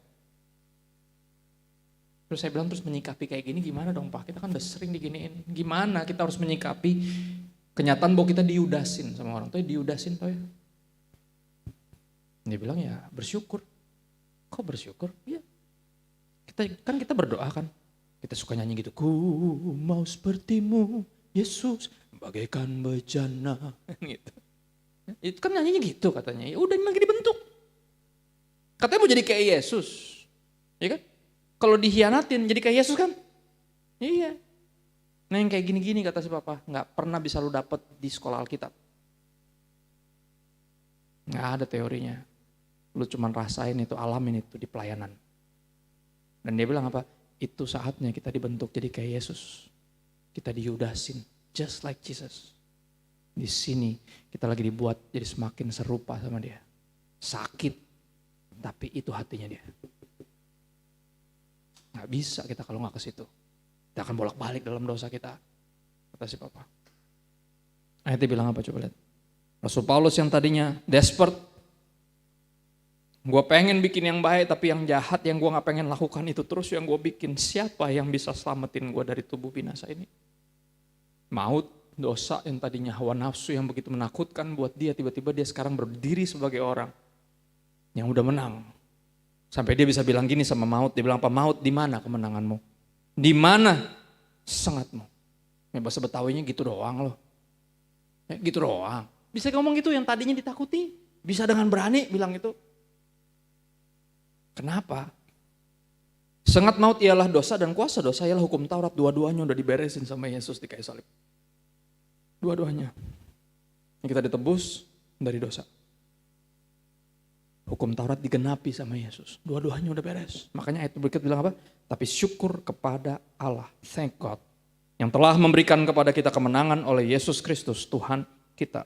Terus saya bilang terus menyikapi kayak gini gimana dong Pak? Kita kan udah sering diginiin. Gimana kita harus menyikapi kenyataan bahwa kita diudasin sama orang. Tuh diudasin tuh ya. Dia bilang ya bersyukur. Kok bersyukur? Iya. Kita berdoa kan. Kita suka nyanyi gitu. Ku mau sepertimu Yesus bagaikan bejana. Gitu. Itu kan nyanyinya gitu katanya. Ya udah lagi dibentuk. Katanya mau jadi kayak Yesus. Ya kan? Kalau dihianatin jadi kayak Yesus kan? Iya. Nah yang kayak gini-gini kata si papa, gak pernah bisa lu dapet di sekolah Alkitab. Gak ada teorinya. Lu cuman rasain itu, alamin itu di pelayanan. Dan dia bilang apa? Itu saatnya kita dibentuk jadi kayak Yesus. Kita diudasin, just like Jesus. Di sini kita lagi dibuat jadi semakin serupa sama dia. Sakit, tapi itu hatinya dia. Gak bisa kita kalau gak ke situ. Kita akan bolak-balik dalam dosa kita. Kata si papa. Ayatnya bilang apa coba lihat. Rasul Paulus yang tadinya desperate. Gue pengen bikin yang baik tapi yang jahat yang gue gak pengen lakukan itu terus yang gue bikin. Siapa yang bisa selamatin gue dari tubuh binasa ini? Maut, dosa yang tadinya hawa nafsu yang begitu menakutkan buat dia. Tiba-tiba dia sekarang berdiri sebagai orang yang udah menang. Sampai dia bisa bilang gini sama maut. Dia bilang apa? Maut di mana kemenanganmu? Di mana sengatmu? Ya, bahasa Betawinya gitu doang loh. Ya, gitu doang. Bisa ngomong gitu yang tadinya ditakuti. Bisa dengan berani bilang itu. Kenapa? Sengat maut ialah dosa dan kuasa dosa ialah hukum Taurat. Dua-duanya udah diberesin sama Yesus di kayu salib. Dua-duanya. Kita ditebus dari dosa. Hukum Taurat digenapi sama Yesus. Dua-duanya udah beres. Makanya ayat berikut bilang apa? Tapi syukur kepada Allah. Thank God. Yang telah memberikan kepada kita kemenangan oleh Yesus Kristus Tuhan kita.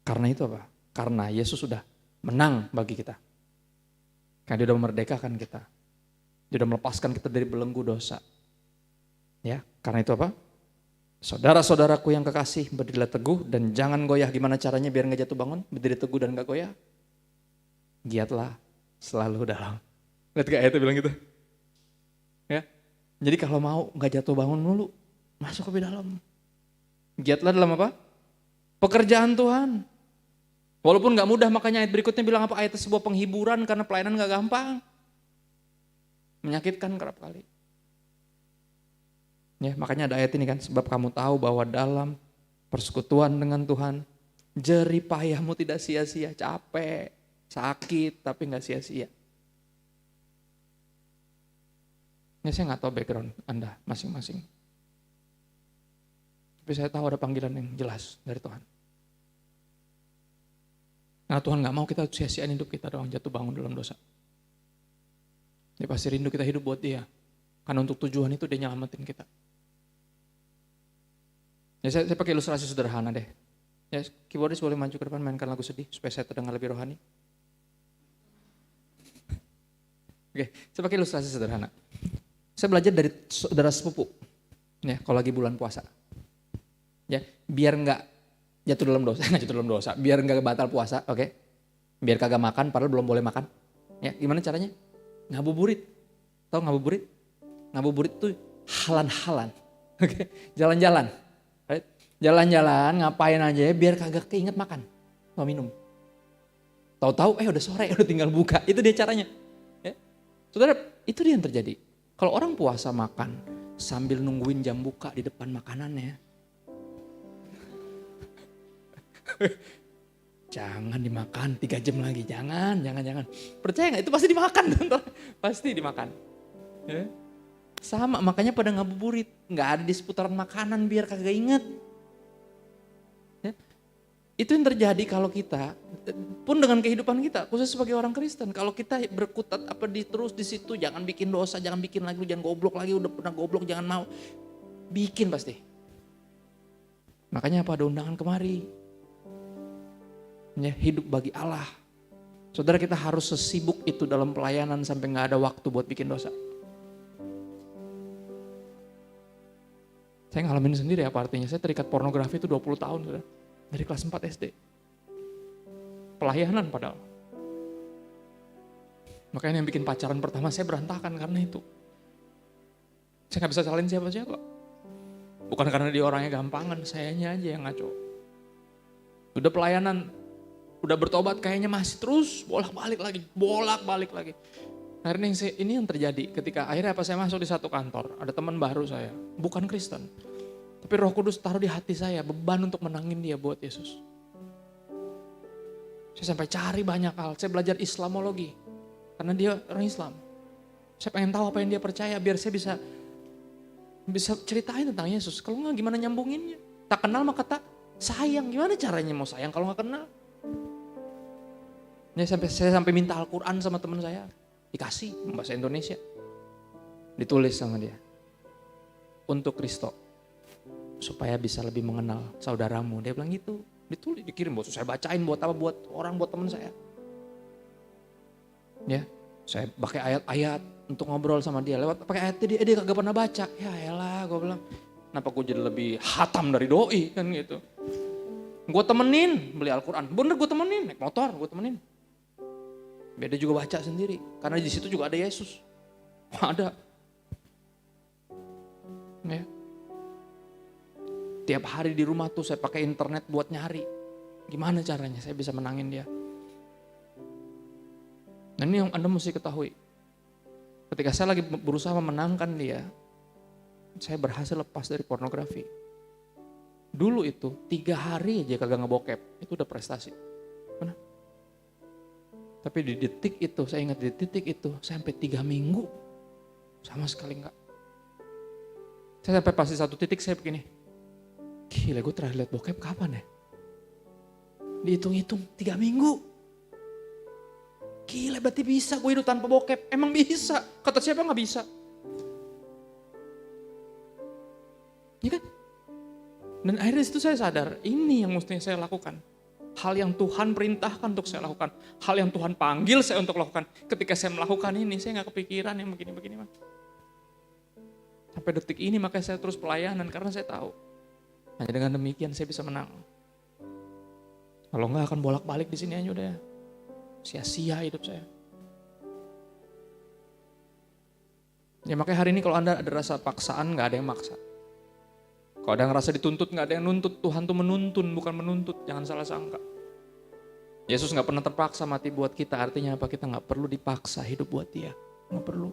Karena itu apa? Karena Yesus sudah menang bagi kita. Karena dia sudah memerdekakan kita. Dia sudah melepaskan kita dari belenggu dosa. Ya, karena itu apa? Saudara-saudaraku yang kekasih, berdirilah teguh dan jangan goyah. Gimana caranya biar gak jatuh bangun? Berdiri teguh dan gak goyah. Giatlah selalu dalam. Lihat gak ayatnya bilang gitu? Ya. Jadi kalau mau gak jatuh bangun dulu, masuk ke dalam. Giatlah dalam apa? Pekerjaan Tuhan. Walaupun gak mudah, makanya ayat berikutnya bilang apa? Ayat sebuah penghiburan karena pelayanan gak gampang. Menyakitkan kerap kali. Ya, makanya ada ayat ini kan, sebab kamu tahu bahwa dalam persekutuan dengan Tuhan, jerih payahmu tidak sia-sia, capek, sakit, tapi gak sia-sia. Ya saya gak tahu background Anda masing-masing. Tapi saya tahu ada panggilan yang jelas dari Tuhan. Nah Tuhan gak mau kita sia-siain hidup kita doang jatuh bangun dalam dosa. Dia pasti rindu kita hidup buat dia. Karena untuk tujuan itu dia nyelamatin kita. Ya saya pakai ilustrasi sederhana deh. Ya keyboardis boleh maju ke depan mainkan lagu sedih supaya saya terdengar lebih rohani. Oke, saya pakai ilustrasi sederhana. Saya belajar dari saudara sepupu. Ya, kalau lagi bulan puasa. Ya, biar nggak jatuh dalam dosa, nggak jatuh dalam dosa. Biar nggak batal puasa, oke? Biar kagak makan, padahal belum boleh makan. Ya, gimana caranya? Ngabuburit. Tahu ngabuburit? Ngabuburit tuh halan-halan, oke? Jalan-jalan. Right? Jalan-jalan, ngapain aja ya, biar kagak keinget makan. Mau minum. Tahu-tahu, udah sore, udah tinggal buka. Itu dia caranya. Ya. Saudara, itu dia yang terjadi. Kalau orang puasa makan sambil nungguin jam buka di depan makanannya. Jangan dimakan 3 jam lagi, jangan. Percaya gak? Itu pasti dimakan. Pasti dimakan. Ya. Sama, makanya pada ngabuburit. Gak ada di seputaran makanan biar kagak inget. Ya. Itu yang terjadi kalau kita, pun dengan kehidupan kita, khusus sebagai orang Kristen. Kalau kita berkutat terus di situ, jangan bikin dosa, jangan bikin lagi, jangan goblok lagi, udah pernah goblok, jangan mau. Bikin pasti. Makanya apa ada undangan kemari. Ya, hidup bagi Allah. Saudara kita harus sesibuk itu dalam pelayanan sampai gak ada waktu buat bikin dosa. Saya ngalamin sendiri apa artinya. Saya terikat pornografi itu 20 tahun. Saudara. Dari kelas 4 SD. Pelayanan padahal. Makanya yang bikin pacaran pertama saya berantakan karena itu. Saya gak bisa salin siapa-siapa. Bukan karena dia orangnya gampangan, sayanya aja yang ngaco. Udah pelayanan, udah bertobat kayaknya masih terus bolak-balik lagi. Akhirnya ini yang terjadi ketika akhirnya saya masuk di satu kantor, ada teman baru saya, bukan Kristen. Tapi Roh Kudus taruh di hati saya beban untuk menangin dia buat Yesus. Saya sampai cari banyak hal. Saya belajar Islamologi. Karena dia orang Islam. Saya pengen tahu apa yang dia percaya biar saya bisa ceritain tentang Yesus. Kalau enggak gimana nyambunginnya? Tak kenal maka tak sayang. Gimana caranya mau sayang kalau nggak kenal? Ya, saya sampai minta Al-Quran sama teman saya. Dikasih bahasa Indonesia. Ditulis sama dia. Untuk Kristo. Supaya bisa lebih mengenal saudaramu. Dia bilang gitu. Ditulis, dikirim. Saya bacain buat apa? Buat orang, buat teman saya. Ya, saya pakai ayat-ayat untuk ngobrol sama dia. Lewat pakai ayat dia kagak pernah baca. Ya elah, gue bilang. Kenapa gue jadi lebih hatam dari doi kan gitu. Gue temenin beli Al-Quran. Bener gue temenin, naik motor gue temenin. Beda juga baca sendiri. Karena di situ juga ada Yesus. Ada. Ya. Tiap hari di rumah tuh saya pakai internet buat nyari. Gimana caranya saya bisa menangin dia. Dan ini yang Anda mesti ketahui. Ketika saya lagi berusaha memenangkan dia, saya berhasil lepas dari pornografi. Dulu itu 3 hari aja kagak ngebokep, itu udah prestasi. Benar? Tapi di detik itu, saya ingat di titik itu, saya sampai 3 minggu sama sekali enggak. Saya sampai pasti satu titik saya begini, gila gue terakhir lihat bokep kapan ya? Dihitung-hitung 3 minggu. Gila berarti bisa gue hidup tanpa bokep. Emang bisa, kata siapa gak bisa? Ya kan? Dan akhirnya situ saya sadar, ini yang mestinya saya lakukan. Hal yang Tuhan perintahkan untuk saya lakukan. Hal yang Tuhan panggil saya untuk lakukan. Ketika saya melakukan ini, saya gak kepikiran yang begini-begini. Sampai detik ini makanya saya terus pelayanan, karena saya tahu. Hanya dengan demikian saya bisa menang. Kalau enggak akan bolak-balik di sini aja udah. Sia-sia hidup saya. Ya makanya hari ini kalau Anda ada rasa paksaan, gak ada yang maksa. Kalau ada yang ngerasa dituntut, gak ada yang nuntut. Tuhan tuh menuntun, bukan menuntut. Jangan salah sangka. Yesus gak pernah terpaksa mati buat kita. Artinya apa? Kita gak perlu dipaksa hidup buat dia. Gak perlu.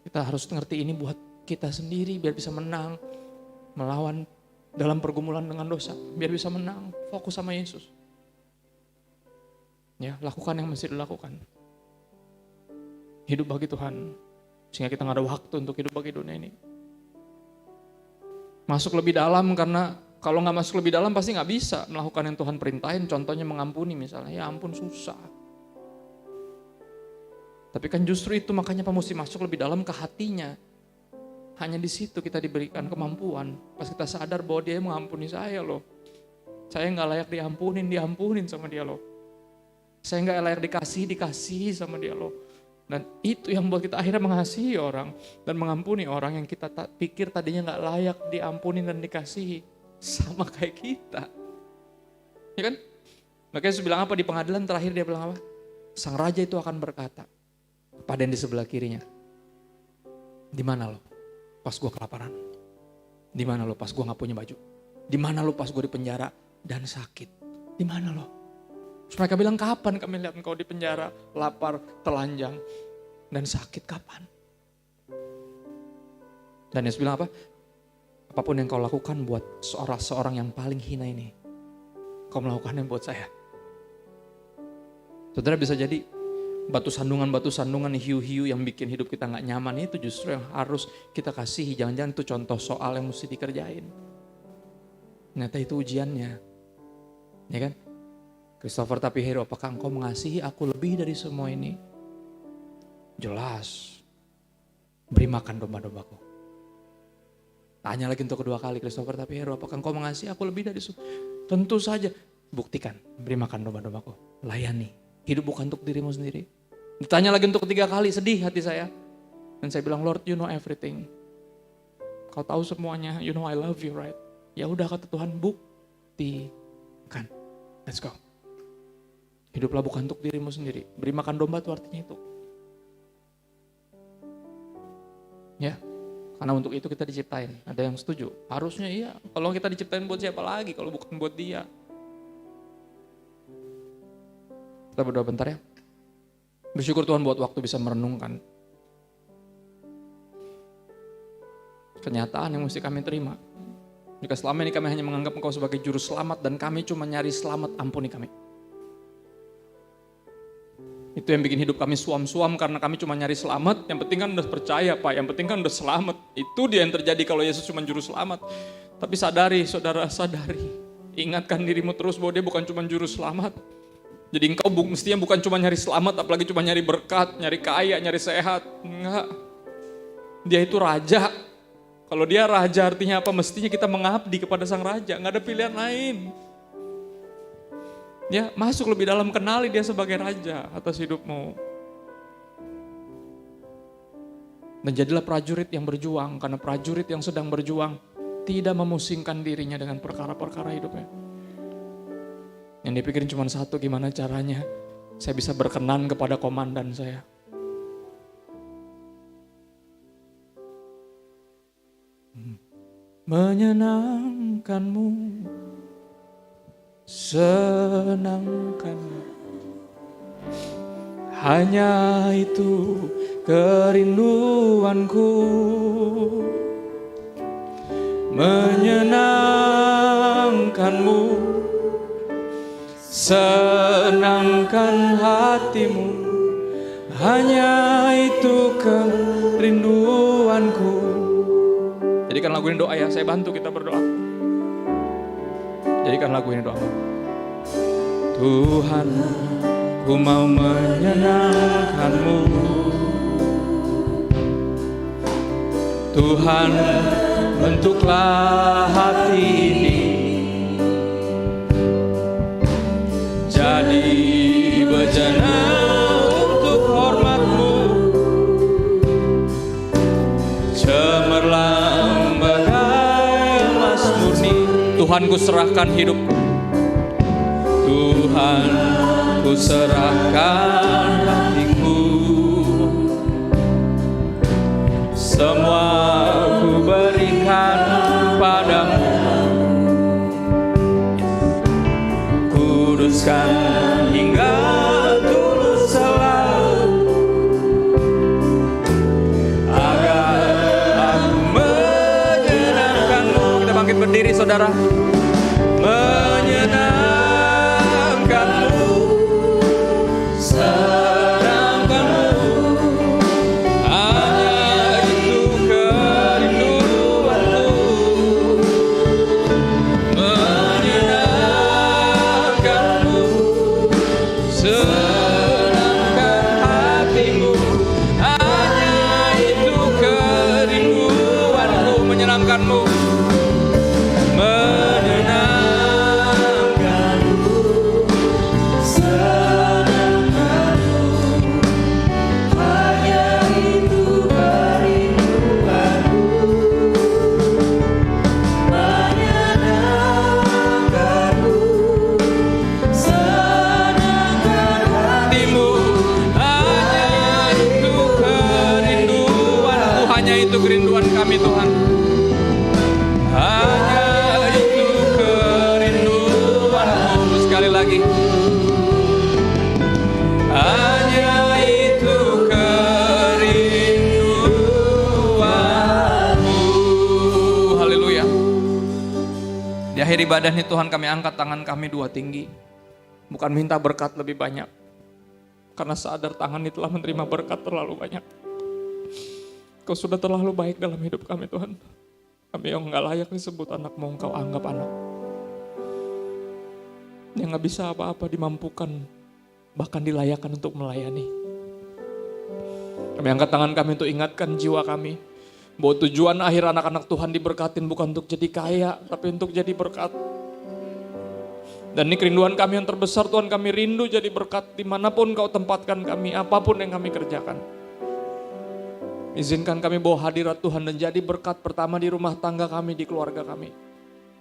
Kita harus ngerti ini buat kita sendiri. Biar bisa menang. Melawan dalam pergumulan dengan dosa. Biar bisa menang. Fokus sama Yesus. Ya, lakukan yang mesti dilakukan. Hidup bagi Tuhan. Sehingga kita gak ada waktu untuk hidup bagi dunia ini. Masuk lebih dalam, karena kalau nggak masuk lebih dalam pasti nggak bisa melakukan yang Tuhan perintahin. Contohnya mengampuni misalnya, ya ampun susah. Tapi kan justru itu makanya mesti masuk lebih dalam ke hatinya. Hanya di situ kita diberikan kemampuan. Pas kita sadar bahwa dia mengampuni saya loh. Saya nggak layak diampunin sama dia loh. Saya nggak layak dikasihi sama dia loh. Dan itu yang buat kita akhirnya mengasihi orang dan mengampuni orang yang kita pikir tadinya gak layak diampuni dan dikasihi. Sama kayak kita. Ya kan? Makanya Yesus bilang apa di pengadilan terakhir, dia bilang apa? Sang raja itu akan berkata kepada yang di sebelah kirinya, di mana lo pas gue kelaparan? Di mana lo pas gue gak punya baju? Di mana lo pas gue di penjara dan sakit? Di mana lo? Terus mereka bilang, kapan kami lihat engkau di penjara, lapar, telanjang, dan sakit, kapan? Dan Yesus bilang apa? Apapun yang kau lakukan buat seorang yang paling hina ini, kau melakukannya buat saya. Saudara, bisa jadi batu sandungan, hiu-hiu yang bikin hidup kita gak nyaman itu justru yang harus kita kasihi. Jangan-jangan itu contoh soal yang mesti dikerjain. Ternyata itu ujiannya. Ya kan? Christopher Tapihero, apakah engkau mengasihi aku lebih dari semua ini? Jelas. Beri makan domba-dombaku. Tanya lagi untuk kedua kali, Christopher Tapihero, apakah engkau mengasihi aku lebih dari semua? Tentu saja. Buktikan, beri makan domba-dombaku. Layani. Hidup bukan untuk dirimu sendiri. Ditanya lagi untuk ketiga kali, sedih hati saya. Dan saya bilang, Lord, you know everything. Kau tahu semuanya, you know I love you, right? Ya udah, kata Tuhan, buktikan. Let's go. Hiduplah bukan untuk dirimu sendiri. Beri makan domba itu artinya itu. Ya, karena untuk itu kita diciptain. Ada yang setuju? Harusnya iya. Kalau kita diciptain buat siapa lagi kalau bukan buat dia? Kita berdoa bentar ya. Bersyukur Tuhan buat waktu bisa merenungkan kenyataan yang mesti kami terima. Jika selama ini kami hanya menganggap Engkau sebagai juru selamat dan kami cuma nyari selamat, ampuni kami. Itu yang bikin hidup kami suam-suam karena kami cuma nyari selamat. Yang penting kan udah percaya Pak, yang penting kan udah selamat. Itu dia yang terjadi kalau Yesus cuma juru selamat. Tapi sadari, saudara, sadari. Ingatkan dirimu terus bahwa dia bukan cuma juru selamat. Jadi engkau mestinya bukan cuma nyari selamat, apalagi cuma nyari berkat, nyari kaya, nyari sehat. Enggak. Dia itu raja. Kalau dia raja artinya apa? Mestinya kita mengabdi kepada sang raja. Enggak ada pilihan lain. Ya, masuk lebih dalam, kenali dia sebagai raja atas hidupmu. Dan jadilah prajurit yang berjuang, karena prajurit yang sedang berjuang tidak memusingkan dirinya dengan perkara-perkara hidupnya. Yang dipikirin cuma satu, gimana caranya saya bisa berkenan kepada komandan saya. Menyenangkanmu, senangkan, hanya itu kerinduanku. Menyenangkanmu, senangkan hatimu, hanya itu kerinduanku. Jadikan lagu ini doa ya, saya bantu kita berdoa. Jadikan lagu ini doa. Tuhan, ku mau menyenangkanmu. Tuhan, bentuklah hati ini jadi bejana untuk hormat-Mu, cemerlang bagai emas murni. Tuhan, ku serahkan hidupku. Tuhan, ku serahkan hatiku. Semua ku berikan padamu. Kuduskan hingga tulus selalu, agar aku menyenangkan-Mu. Kita bangkit berdiri saudara. Menyenangkan-Mu, kerinduan kami Tuhan. Hanya itu kerinduan-Mu. Sekali lagi. Hanya itu kerinduan-Mu. Haleluya. Di akhir ibadah ini Tuhan, kami angkat tangan kami dua tinggi. Bukan minta berkat lebih banyak, karena sadar tangan ini telah menerima berkat terlalu banyak. Kau sudah terlalu baik dalam hidup kami Tuhan. Kami yang gak layak disebut anak-Mu, Engkau anggap anak. Yang gak bisa apa-apa dimampukan, bahkan dilayakkan untuk melayani. Kami angkat tangan kami untuk ingatkan jiwa kami, bahwa tujuan akhir anak-anak Tuhan diberkatin bukan untuk jadi kaya, tapi untuk jadi berkat. Dan ini kerinduan kami yang terbesar Tuhan, kami rindu jadi berkat dimanapun Kau tempatkan kami, apapun yang kami kerjakan. Izinkan kami bawa hadirat Tuhan dan jadi berkat pertama di rumah tangga kami, di keluarga kami.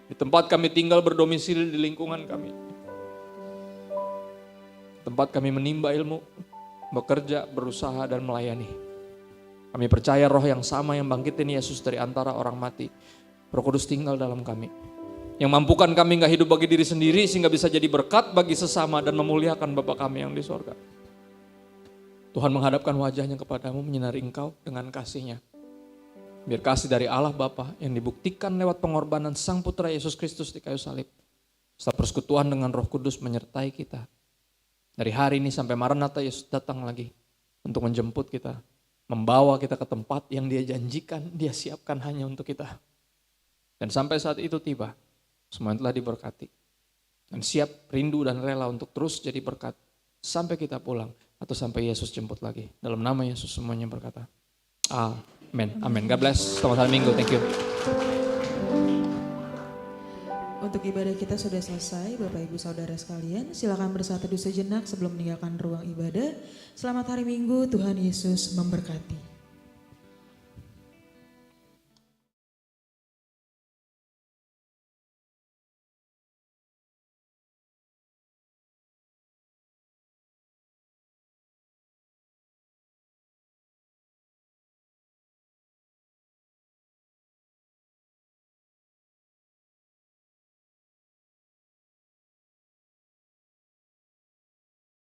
Di tempat kami tinggal berdomisili di lingkungan kami. Tempat kami menimba ilmu, bekerja, berusaha dan melayani. Kami percaya roh yang sama yang bangkitin Yesus dari antara orang mati. Roh Kudus tinggal dalam kami. Yang mampukan kami gak hidup bagi diri sendiri sehingga bisa jadi berkat bagi sesama dan memuliakan Bapa kami yang di sorga. Tuhan menghadapkan wajahnya kepadamu, menyinari engkau dengan kasih-Nya. Biar kasih dari Allah Bapa yang dibuktikan lewat pengorbanan Sang Putra Yesus Kristus di kayu salib, serta persekutuan dengan Roh Kudus menyertai kita. Dari hari ini sampai Maranatha Yesus datang lagi untuk menjemput kita, membawa kita ke tempat yang Dia janjikan, Dia siapkan hanya untuk kita. Dan sampai saat itu tiba, semua telah diberkati. Dan siap, rindu dan rela untuk terus jadi berkat sampai kita pulang atau sampai Yesus jemput lagi. Dalam nama Yesus semuanya berkata, amin. Amin. God bless. Selamat hari Minggu. Thank you. Untuk ibadah kita sudah selesai, Bapak Ibu Saudara sekalian. Silakan bersatu sejenak sebelum meninggalkan ruang ibadah. Selamat hari Minggu, Tuhan Yesus memberkati.